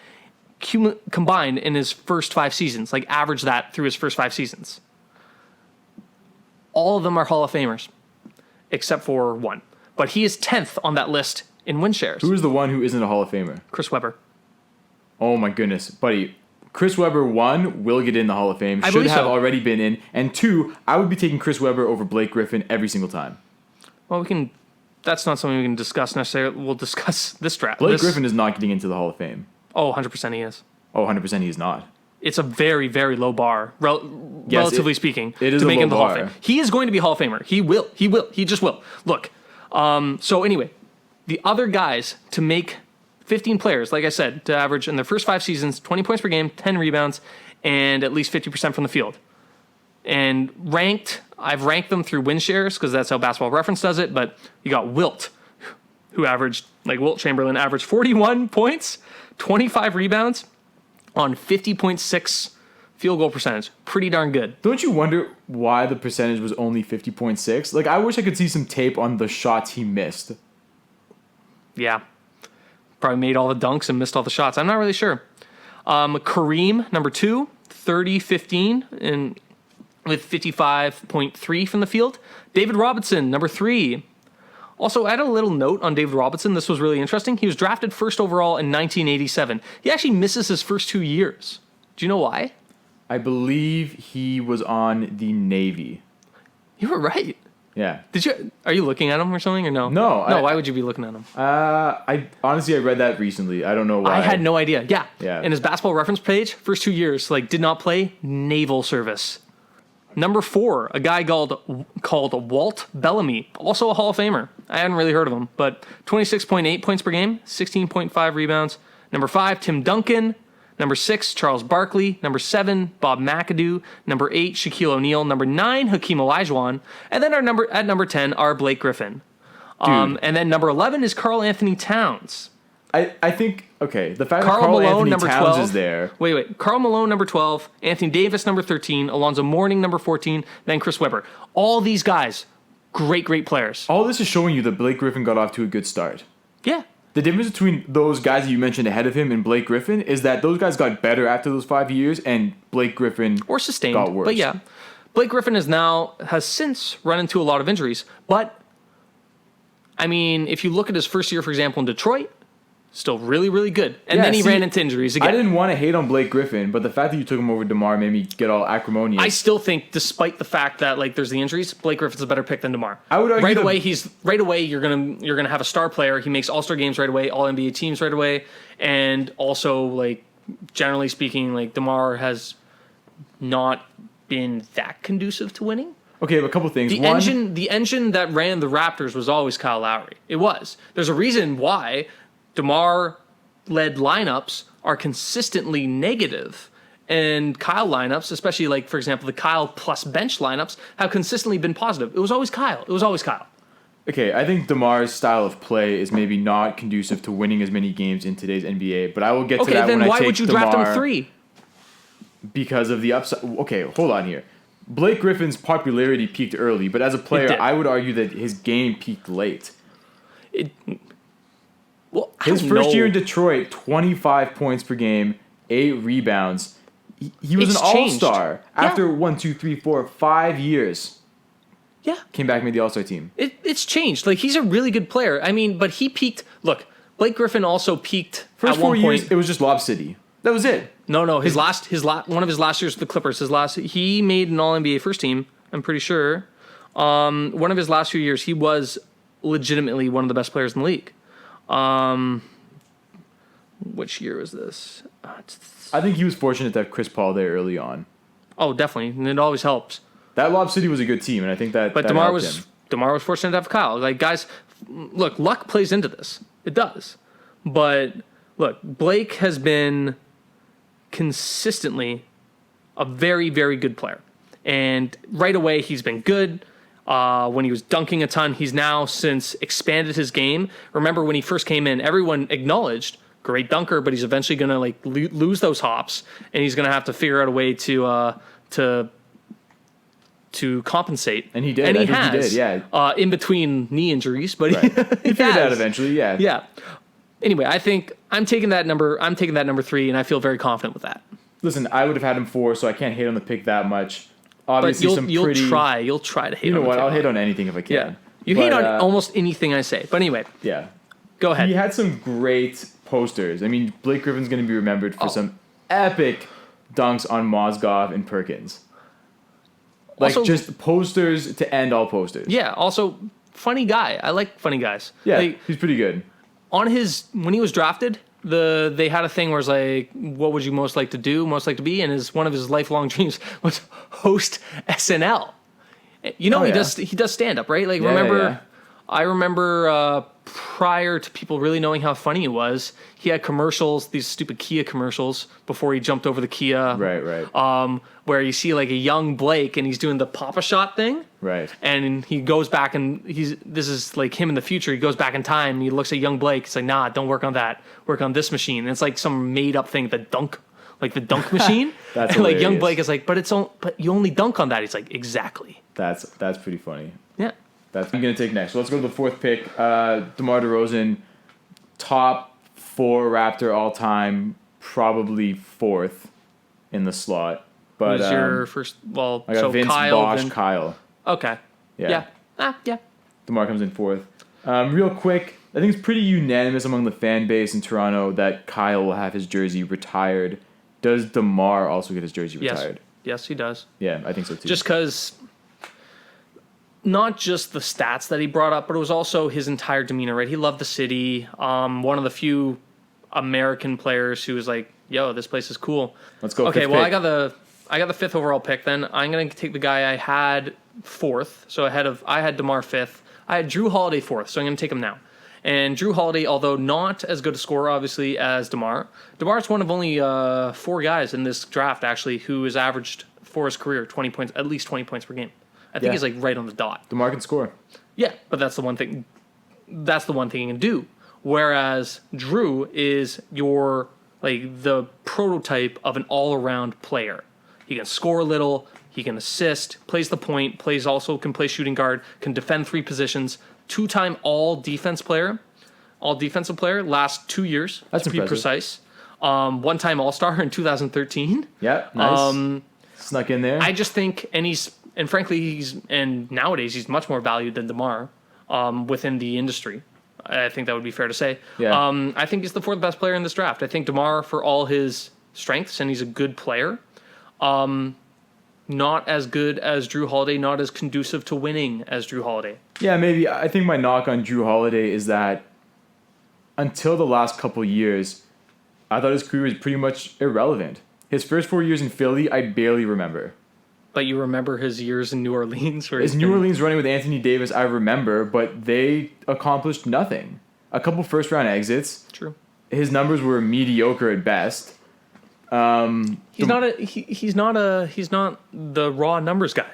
combined in his first 5 seasons. Average that through his first 5 seasons. All of them are Hall of Famers, except for one. But he is 10th on that list in win shares. Who is the one who isn't a Hall of Famer? Chris Webber. Oh my goodness, buddy. Chris Webber, 1, will get in the Hall of Fame. Should have already been in. And 2, I would be taking Chris Webber over Blake Griffin every single time. Well, that's not something we can discuss necessarily. We'll discuss this draft. Blake Griffin is not getting into the Hall of Fame. Oh, 100% he is. Oh, 100% he is not. It's a very, very low bar, relatively speaking, it is to make him the Hall bar. of Fame. He is going to be Hall of Famer. He will. He just will. Look. So anyway, the other guys to make 15 players, like I said, to average in their first 5 seasons, 20 points per game, 10 rebounds, and at least 50% from the field. And I've ranked them through win shares because that's how Basketball Reference does it, but you got Wilt, who averaged, Wilt Chamberlain, averaged 41 points, 25 rebounds on 50.6 field goal percentage. Pretty darn good. Don't you wonder why the percentage was only 50.6? I wish I could see some tape on the shots he missed. Yeah. Probably made all the dunks and missed all the shots. I'm not really sure. Kareem, number 2, 30-15 and with 55.3 from the field. David Robinson, number 3. Also, I had a little note on David Robinson. This was really interesting. He was drafted first overall in 1987. He actually misses his first 2 years. Do you know why? I believe he was on the Navy. You were right. Yeah. Are you looking at him or something or no? No. Why would you be looking at him? I read that recently. I don't know why. I had no idea. Yeah. Yeah. In his Basketball Reference page, first 2 years, did not play naval service. Number 4, a guy called Walt Bellamy, also a Hall of Famer. I hadn't really heard of him, but 26.8 points per game, 16.5 rebounds. Number 5, Tim Duncan. Number 6, Charles Barkley. Number 7, Bob McAdoo. Number 8, Shaquille O'Neal. Number 9, Hakeem Olajuwon. And then at number 10 are Blake Griffin. And then number 11 is Karl Anthony Towns. I think, okay, the fact Karl that Karl Malone, Anthony number Towns 12. is there. Wait. Karl Malone, number 12. Anthony Davis, number 13. Alonzo Mourning, number 14. Then Chris Webber. All these guys, great players. All this is showing you that Blake Griffin got off to a good start. Yeah. The difference between those guys that you mentioned ahead of him and Blake Griffin is that those guys got better after those 5 years, and Blake Griffin or sustained, got worse. But yeah, Blake Griffin has since run into a lot of injuries. But I mean, if you look at his first year, for example, in Detroit, still really good. And then he ran into injuries again. I didn't want to hate on Blake Griffin, but the fact that you took him over DeMar made me get all acrimonious. I still think, despite the fact that there's the injuries, Blake Griffin's a better pick than DeMar. I would argue right away you're gonna have a star player. He makes All-Star games right away, All NBA teams right away, and also generally speaking, DeMar has not been that conducive to winning. Okay, but a couple things. The engine that ran the Raptors was always Kyle Lowry. It was. There's a reason why DeMar led lineups are consistently negative, and Kyle lineups, especially like, for example, the Kyle plus bench lineups, have consistently been positive. It was always Kyle. Okay, I think DeMar's style of play is maybe not conducive to winning as many games in today's NBA, but I will get to that when I take DeMar. Okay, then why would you draft him 3? Because of the upside. Okay, hold on here. Blake Griffin's popularity peaked early, but as a player, I would argue that his game peaked late. His first year in Detroit, 25 points per game, 8 rebounds. He was an all-star after 5 years. Yeah. Came back and made the All-Star team. It's changed. Like, he's a really good player. I mean, but he peaked. Look, Blake Griffin also peaked First at one 4 years, point. it was just Lob City. That was it. No. One of his last years with the Clippers. He made an All-NBA first team, I'm pretty sure. One of his last few years, he was legitimately one of the best players in the league. Which year was this? I think he was fortunate to have Chris Paul there early on. Oh, definitely. And it always helps. That Lob City was a good team, and I think that. But that DeMar was fortunate to have Kyle. Like, guys, look, luck plays into this. It does. But look, Blake has been consistently a very, very good player, and right away he's been good. When he was dunking a ton, he's now since expanded his game. Remember when he first came in, everyone acknowledged great dunker, but he's eventually going to like lose those hops, and he's going to have to figure out a way to compensate. And he did. And he did, yeah. In between knee injuries, but right. he figured it out eventually, yeah. Yeah. Anyway, I think I'm taking that number 3, and I feel very confident with that. Listen, I would have had him 4, so I can't hate on the pick that much. Obviously, but you'll try to hate on. You know what? I'll hate on anything if I can. Yeah. You hate on almost anything I say. But anyway. Yeah. Go ahead. He had some great posters. I mean, Blake Griffin's going to be remembered for some epic dunks on Mozgov and Perkins. Like, also, just posters to end all posters. Yeah, also, funny guy. I like funny guys. Yeah, like, he's pretty good. When he was drafted, they had a thing where it's like, what would you most like to be? And one of his lifelong dreams was host SNL. You know, he does stand up, right? Like, I remember prior to people really knowing how funny he was, he had commercials, these stupid Kia commercials before he jumped over the Kia. Right. Where you see like a young Blake and he's doing the Papa Shot thing. Right. And he goes back and this is like him in the future. He goes back in time and he looks at young Blake. He's like, nah, don't work on that. Work on this machine. And it's like some made up thing, the dunk machine. That's and like hilarious. young Blake is like, but you only dunk on that. He's like, exactly. That's pretty funny. Yeah. That's I'm going to take next. So let's go to the 4th pick. DeMar Derozan, top 4 Raptor all time, probably 4th in the slot. But who's your first? Well, I got so Vince, Kyle, Bosh, Kyle. Okay. Yeah. Yeah. DeMar comes in 4th. Real quick, I think it's pretty unanimous among the fan base in Toronto that Kyle will have his jersey retired. Does DeMar also get his jersey retired? Yes, he does. Yeah, I think so too. Just because, not just the stats that he brought up, but it was also his entire demeanor, right? He loved the city. One of the few American players who was like, yo, this place is cool. Let's go. Okay, well, I got the 5th overall pick then. I'm going to take the guy I had 4th. So I had DeMar 5th. I had Drew Holiday 4th, so I'm going to take him now. And Drew Holiday, although not as good a scorer, obviously, as DeMar, DeMar's one of only 4 guys in this draft, actually, who has averaged for his career 20 points, at least 20 points per game. I think he's like right on the dot. DeMar can score. Yeah, but that's the one thing he can do. Whereas Drew is the prototype of an all-around player. He can score a little, he can assist, plays the point, can play shooting guard, can defend 3 positions, 2-time all-defensive player last 2 years. That's to impressive. Be precise. 1-time All-Star in 2013. Yeah, nice. Snuck in there. I just think, frankly, nowadays he's much more valued than DeMar within the industry. I think that would be fair to say. Yeah. I think he's the 4th best player in this draft. I think DeMar, for all his strengths, and he's a good player, not as good as Drew Holiday, not as conducive to winning as Drew Holiday. Yeah, maybe. I think my knock on Drew Holiday is that until the last couple years, I thought his career was pretty much irrelevant. His first 4 years in Philly, I barely remember. But you remember his years in New Orleans? His New Orleans running with Anthony Davis, I remember, but they accomplished nothing. A couple first-round exits. True. his numbers were mediocre at best. He's not the raw numbers guy.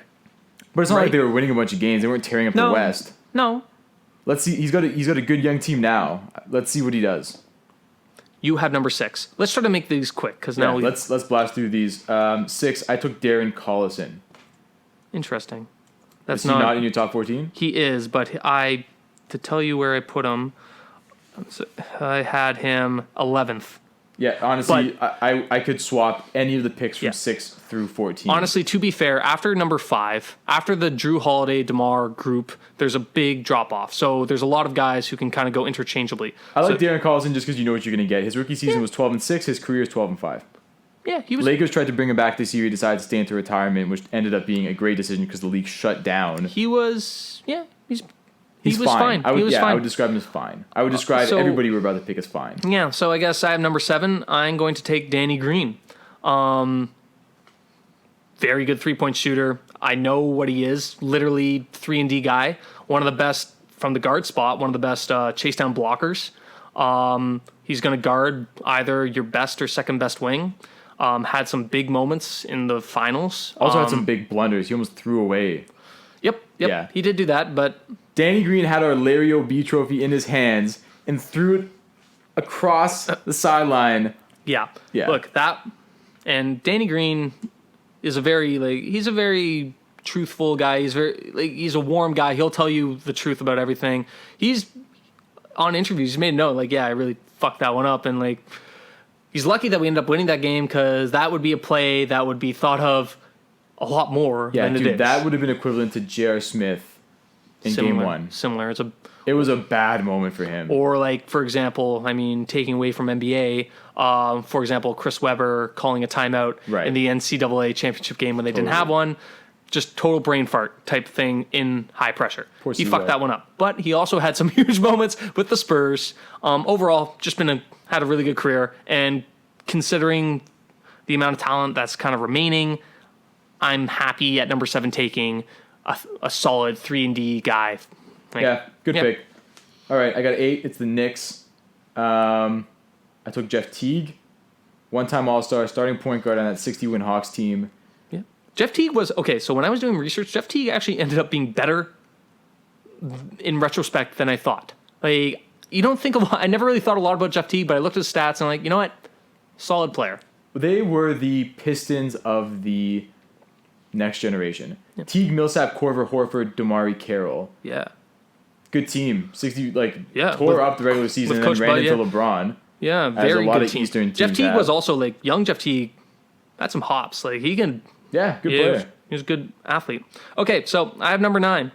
But it's not Right. like they were winning a bunch of games. They weren't tearing up the West. No. Let's see. He's got a good young team now. Let's see what he does. You have number 6. Let's try to make these quick because now let's blast through these. 6. I took Darren Collison. Interesting. Is he not in your top 14? He is, but to tell you where I put him, I had him 11th. Yeah, honestly, I could swap any of the picks from 6 through 14. Honestly, to be fair, after number 5, after the Drew Holiday, DeMar group, there's a big drop-off. So there's a lot of guys who can kind of go interchangeably. I like Darren Collison just because you know what you're going to get. His rookie season was 12-6. His career is 12-5. Yeah, he was. Lakers tried to bring him back this year. He decided to stay into retirement, which ended up being a great decision because the league shut down. He was. Yeah, He's fine. I would, he was fine. I would describe him as fine. I would describe everybody we're about to pick as fine. Yeah, so I guess I have number 7. I'm going to take Danny Green. Very good three-point shooter. I know what he is. Literally 3-and-D guy. One of the best from the guard spot. One of the best chase-down blockers. He's going to guard either your best or second best wing. Had some big moments in the finals. Also had some big blunders. He almost threw away. Yep. Yeah. He did do that, but... Danny Green had our Larry O.B. trophy in his hands and threw it across the sideline. Yeah. Yeah. Look, that... And Danny Green is he's a very truthful guy. He's a warm guy. He'll tell you the truth about everything. He's... On interviews, he's made a note, I really fucked that one up, and, he's lucky that we ended up winning that game because that would be a play that would be thought of a lot more than it is. That would have been equivalent to J.R. Smith in game 1. Similar. It was a bad moment for him. Or, for example, taking away from NBA, for example, Chris Webber calling a timeout in the NCAA championship game when they didn't have one. Just total brain fart type thing in high pressure. He fucked that one up. But he also had some huge moments with the Spurs. Overall, just had a really good career. And considering the amount of talent that's kind of remaining, I'm happy at number 7 taking a solid 3-and-D guy. Good pick. All right, I got 8. It's the Knicks. I took Jeff Teague, one-time All-Star, starting point guard on that 60-win Hawks team. Yeah, Jeff Teague was okay. So when I was doing research, Jeff Teague actually ended up being better in retrospect than I thought. You don't think a lot. I never really thought a lot about Jeff Teague, but I looked at his stats and I'm like, you know what, solid player. They were the Pistons of the next generation. Yep. Teague, Millsap, Korver, Horford, Damari Carroll. Yeah. Good team. 60 tore up the regular season and then ran into LeBron. Yeah, very good team. Eastern teams Jeff Teague was also young Jeff Teague had some hops. He can good player. He was a good athlete. Okay, so I have number 9.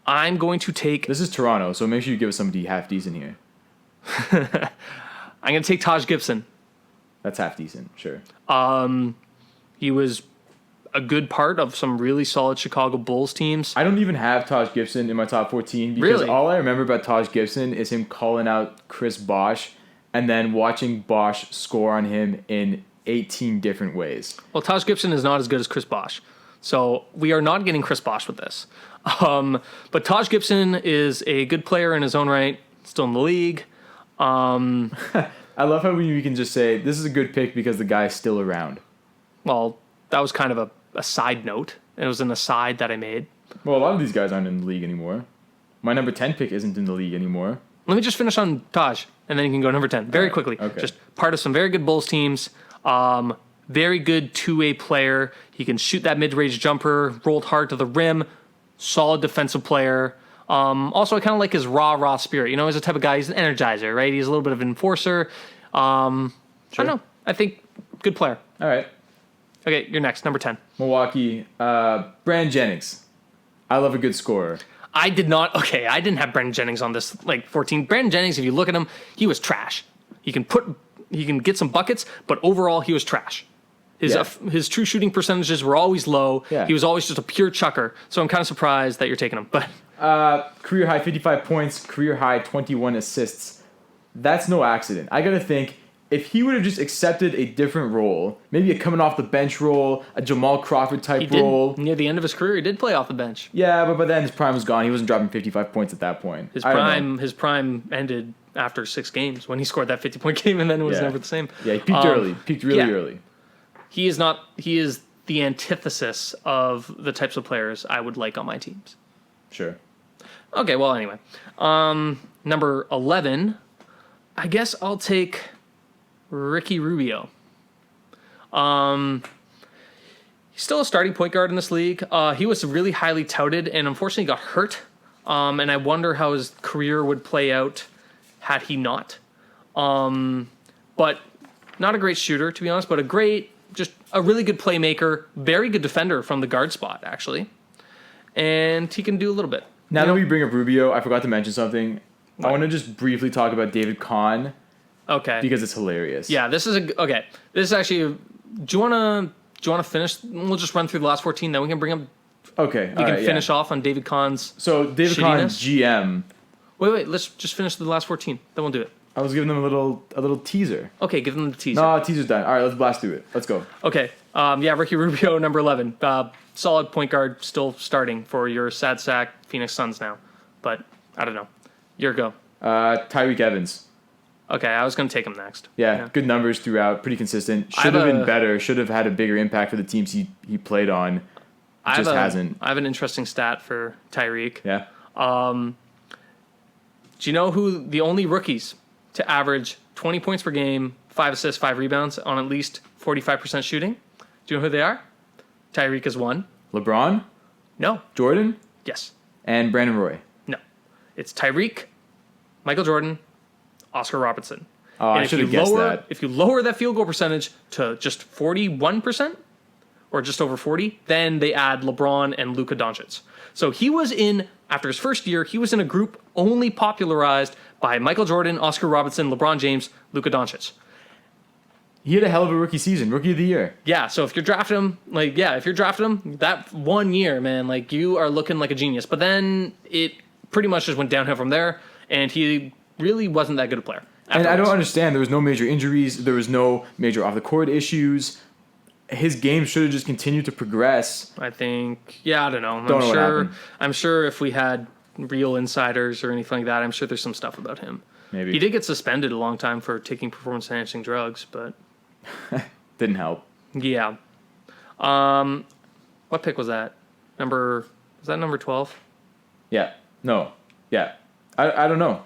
I'm going to take This is Toronto, so make sure you give us somebody half decent here. I'm going to take Taj Gibson. That's half decent, sure. He was a good part of some really solid Chicago Bulls teams. I don't even have Taj Gibson in my top 14 because all I remember about Taj Gibson is him calling out Chris Bosh and then watching Bosh score on him in 18 different ways. Well, Taj Gibson is not as good as Chris Bosh. So we are not getting Chris Bosh with this. But Taj Gibson is a good player in his own right, still in the league. I love how we can just say, this is a good pick because the guy's still around. Well, that was kind of a side note. It was an aside that I made. Well, a lot of these guys aren't in the league anymore. My number 10 pick isn't in the league anymore. Let me just finish on Taj, and then you can go number 10 very quickly. Okay. Just part of some very good Bulls teams. Very good two-way player. He can shoot that mid-range jumper, rolled hard to the rim. Solid defensive player. Also, I kind of like his raw spirit. He's the type of guy, he's an energizer, right? He's a little bit of an enforcer. I don't know. I think good player. All right. Okay, you're next, number 10. Milwaukee, Brandon Jennings. I love a good scorer. I didn't have Brandon Jennings on this 14. Brandon Jennings, if you look at him, he was trash. He can get some buckets, but overall he was trash. His true shooting percentages were always low. Yeah. He was always just a pure chucker. So I'm kind of surprised that you're taking him. But career high 55 points, career high 21 assists. That's no accident. I got to think, if he would have just accepted a different role, maybe a coming off the bench role, a Jamal Crawford type role. Near the end of his career, he did play off the bench. Yeah, but by then his prime was gone. He wasn't dropping 55 points at that point. His prime ended after 6 games when he scored that 50-point game and then it was never the same. Yeah, he peaked early. Peaked really early. He is not. He is the antithesis of the types of players I would like on my teams. Sure. Okay, well, anyway. Number 11, I guess I'll take Ricky Rubio. He's still a starting point guard in this league. He was really highly touted and unfortunately got hurt. And I wonder how his career would play out had he not. But not a great shooter, to be honest, but just a really good playmaker, very good defender from the guard spot, actually. And he can do a little bit. Now that we bring up Rubio, I forgot to mention something. What? I want to just briefly talk about David Kahn. Okay. Because it's hilarious. Yeah, this is okay. This is actually. Do you wanna finish? We'll just run through the last 14, then we can bring up. Okay. We can finish off on David Kahn's. So David Kahn, GM. Wait. Let's just finish the last 14. Then we'll do it. I was giving them a little teaser. Okay, give them the teaser. No, teaser's done. All right, let's blast through it. Let's go. Okay. Ricky Rubio, number 11. Solid point guard, still starting for your sad sack Phoenix Suns now. But I don't know. Your go. Tyreke Evans. Okay, I was going to take him next. Yeah, good numbers throughout, pretty consistent. Should have been better. Should have had a bigger impact for the teams he played on. Just hasn't. I have an interesting stat for Tyreek. Yeah. Do you know who the only rookies to average 20 points per game, 5 assists, 5 rebounds on at least 45% shooting? Do you know who they are? Tyreek is one. LeBron? No. Jordan? Yes. And Brandon Roy? No. It's Tyreek, Michael Jordan, Oscar Robertson. Oh, I should have guessed that. If you lower that field goal percentage to just 41% or just over 40, then they add LeBron and Luka Doncic. So after his first year, he was in a group only popularized by Michael Jordan, Oscar Robertson, LeBron James, Luka Doncic. He had a hell of a rookie season, rookie of the year. Yeah, so if you're drafting him, that 1 year, man, you are looking like a genius. But then it pretty much just went downhill from there, and he really wasn't that good a player. And I don't understand. There was no major injuries. There was no major off-the-court issues. His game should have just continued to progress. I think, I don't know. Don't know what happened. I'm sure if we had real insiders or anything like that, I'm sure there's some stuff about him. Maybe. He did get suspended a long time for taking performance-enhancing drugs, but... Didn't help. Yeah. What pick was that? Was that number 12? Yeah. No. Yeah. I don't know.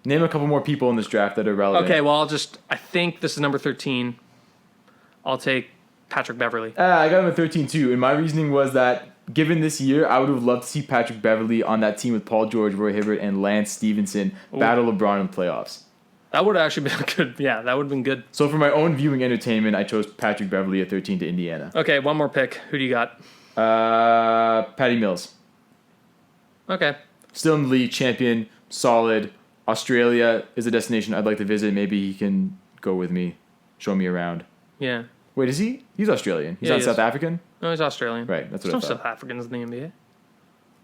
Name a couple more people in this draft that are relevant. Okay, well, I think this is number 13. I'll take Patrick Beverly. I got him at 13 too, and my reasoning was that given this year, I would have loved to see Patrick Beverly on that team with Paul George, Roy Hibbert, and Lance Stevenson battle LeBron in the playoffs. That would have actually been good. Yeah, that would have been good. So for my own viewing entertainment, I chose Patrick Beverly at 13 to Indiana. Okay, one more pick. Who do you got? Patty Mills. Okay. Still in the league, champion, solid. Australia is a destination I'd like to visit. Maybe he can go with me, show me around. Yeah. Wait, is he? He's Australian. He's not South African? No, he's Australian. Right, that's what I thought. South Africans in the NBA.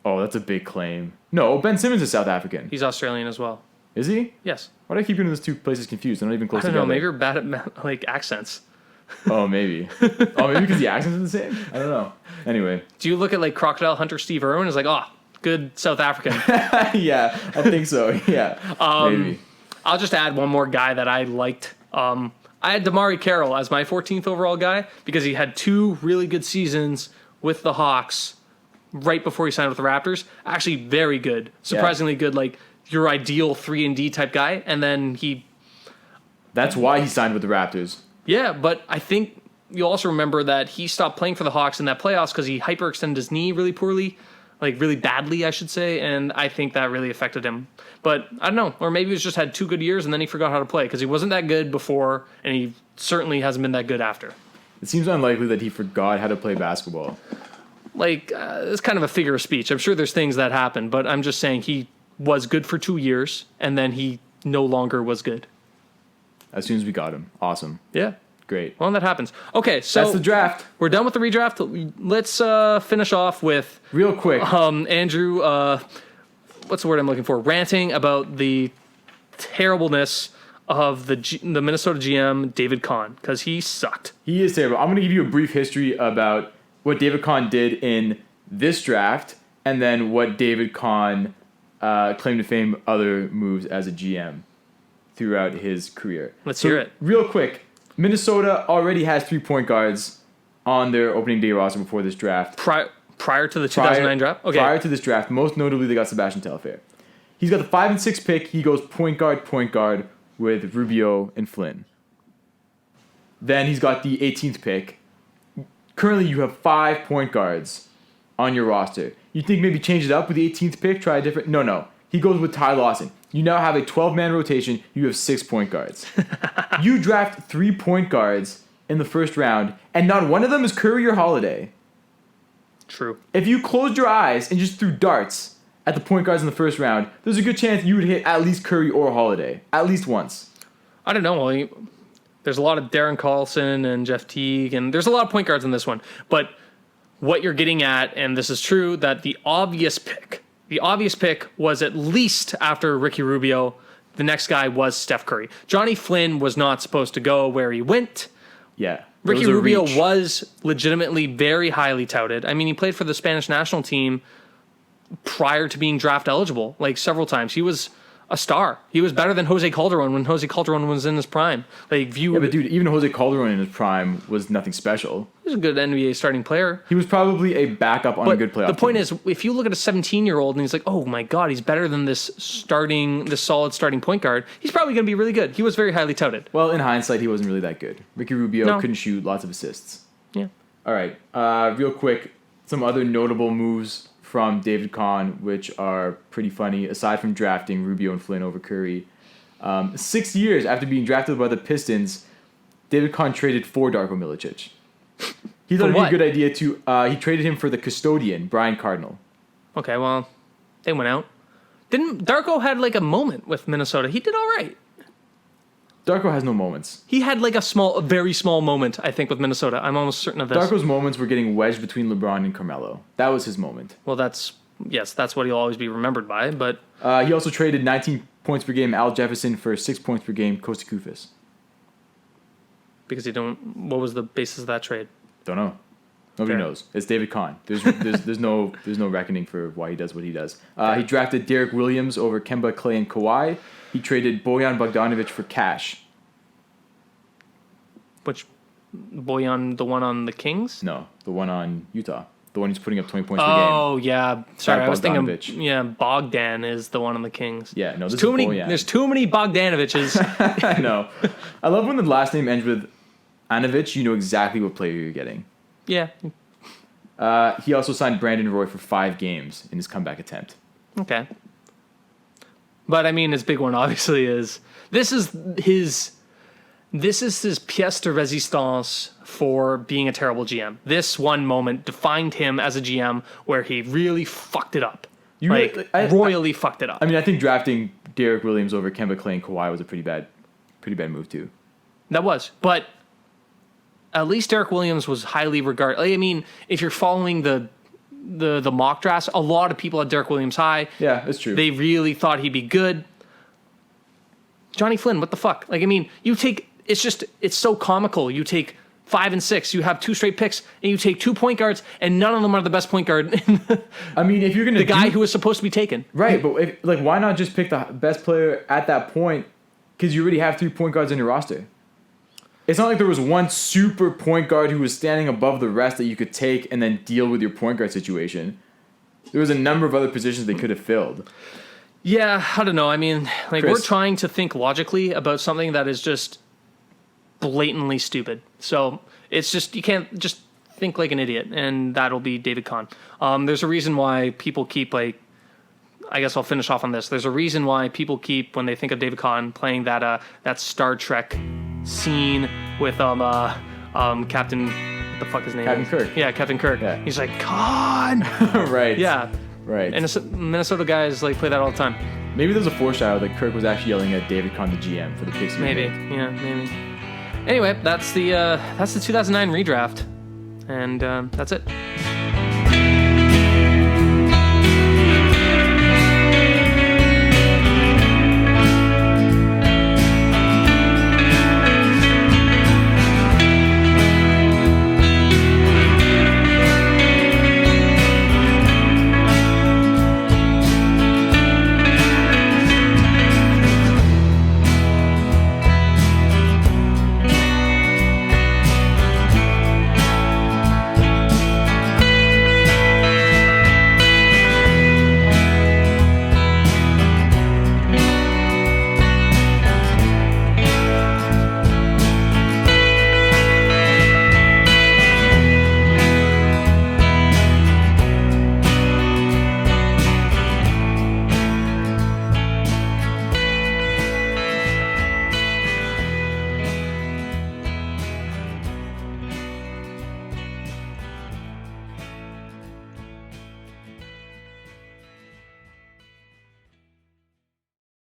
Oh, that's a big claim. No, Ben Simmons is South African. He's Australian as well. Is he? Yes. Why do I keep getting those two places confused? They're not even close together. together. Maybe you're bad at accents. Oh, maybe. Maybe because the accents are the same? I don't know. Anyway. Do you look at Crocodile Hunter Steve Irwin and good South African? Yeah, I think so. Yeah, maybe. I'll just add one more guy that I liked. I had Damari Carroll as my 14th overall guy because he had 2 really good seasons with the Hawks right before he signed with the Raptors. Actually, very good. Surprisingly good, your ideal 3-and-D type guy. And then That's why he signed with the Raptors. Yeah, but I think you'll also remember that he stopped playing for the Hawks in that playoffs because he hyperextended his knee really poorly. Really badly, I should say, and I think that really affected him. But I don't know, or maybe he's just had 2 good years and then he forgot how to play because he wasn't that good before, and he certainly hasn't been that good after. It seems unlikely that he forgot how to play basketball. It's kind of a figure of speech. I'm sure there's things that happen, but I'm just saying he was good for 2 years, and then he no longer was good. As soon as we got him. Awesome. Yeah. Great. Well, that happens. Okay, so that's the draft. We're done with the redraft. Let's finish off with real quick. Andrew, what's the word I'm looking for? Ranting about the terribleness of the Minnesota GM David Kahn because he sucked. He is terrible. I'm going to give you a brief history about what David Kahn did in this draft, and then what David Kahn claimed to fame other moves as a GM. throughout his career. Let's hear it. Real quick, Minnesota already has 3 point guards on their opening day roster before this draft. Prior to the 2009 draft? Okay. Prior to this draft, most notably, they got Sebastian Telfair. He's got the 5 and 6 pick. He goes point guard with Rubio and Flynn. Then he's got the 18th pick. Currently, you have 5 point guards on your roster. You think maybe change it up with the 18th pick? Try a different... No. He goes with Ty Lawson. You now have a 12-man rotation. You have 6 point guards. You draft 3 point guards in the first round, and not one of them is Curry or Holiday. True. If you closed your eyes and just threw darts at the point guards in the first round, there's a good chance you would hit at least Curry or Holiday. At least once. I don't know. There's a lot of Darren Collison and Jeff Teague, and there's a lot of point guards in this one. But what you're getting at, and this is true, that the obvious pick was at least after Ricky Rubio. The next guy was Steph Curry. Johnny Flynn was not supposed to go where he went. Yeah. Ricky Rubio was legitimately very highly touted. I mean, he played for the Spanish national team prior to being draft eligible, like several times. He was a star. He was better than Jose Calderon when Jose Calderon was in his prime. Yeah, but dude, even Jose Calderon in his prime was nothing special. He was a good NBA starting player. He was probably a backup on a good playoff The point team. is, if you look at a 17-year-old and he's like, oh my God, he's better than this solid starting point guard, he's probably going to be really good. He was very highly touted. Well, in hindsight, he wasn't really that good. Ricky Rubio couldn't shoot, lots of assists. Yeah. All right, real quick, some other notable moves from David Kahn, which are pretty funny, aside from drafting Rubio and Flynn over Curry. 6 years after being drafted by the Pistons, David Kahn traded for Darko Milicic. He thought it'd be a good idea to... he traded him for the custodian, Brian Cardinal. Okay, well, they went out. Didn't Darko had like a moment with Minnesota? He did all right. Darko has no moments. He had like a very small moment, I think, with Minnesota. I'm almost certain of this. Darko's moments were getting wedged between LeBron and Carmelo. That was his moment. Well, that's what he'll always be remembered by, but... he also traded 19 points per game Al Jefferson for 6 points per game Kosta Koufis. Because what was the basis of that trade? Don't know. Nobody knows. It's David Kahn. There's no reckoning for why he does what he does. He drafted Derek Williams over Kemba, Clay, and Kawhi. He traded Bojan Bogdanovic for cash. Which Bojan, the one on the Kings? No, the one on Utah. The one who's putting up 20 points per game. Oh, yeah. Sorry, I was thinking... Bogdanovic. Yeah, Bogdan is the one on the Kings. Yeah, no, There's too many Bogdanoviches. I know. I love when the last name ends with Anovich. You know exactly what player you're getting. Yeah. He also signed Brandon Roy for 5 games in his comeback attempt. Okay. But, I mean, his big one obviously is... This is his pièce de résistance for being a terrible GM. This one moment defined him as a GM where he really fucked it up. Royally fucked it up. I mean, I think drafting Derek Williams over Kemba, Clay, and Kawhi was a pretty bad move too. That was. But at least Derek Williams was highly regarded. I mean, if you're following the mock drafts, a lot of people had Derek Williams high. Yeah, that's true. They really thought he'd be good. Johnny Flynn, what the fuck? Like, I mean, it's so comical. You take 5 and 6, you have 2 straight picks, and you take 2 point guards, and none of them are the best point guard. I mean, if you're gonna the guy who was supposed to be taken, right? But why not just pick the best player at that point? Because you already have 3 point guards in your roster. It's not like there was one super point guard who was standing above the rest that you could take and then deal with your point guard situation. There was a number of other positions they could have filled. Yeah, I don't know. I mean, like, Chris. we're trying to think logically about something that is just blatantly stupid. So it's just, you can't just think like an idiot, and that'll be David Kahn. There's a reason why people keep, like, I guess I'll finish off on this. There's a reason why people keep, when they think of David Kahn, playing that Star Trek scene with Captain, what the fuck his name Captain is? Kirk. Yeah, Captain Kirk. Yeah. He's like, Kahn! Right. Yeah. Right. And Minnesota guys like play that all the time. Maybe there's a foreshadow that Kirk was actually yelling at David Kahn, the GM, for the picks. Maybe. Yeah, maybe. Anyway, that's the 2009 redraft. And that's it.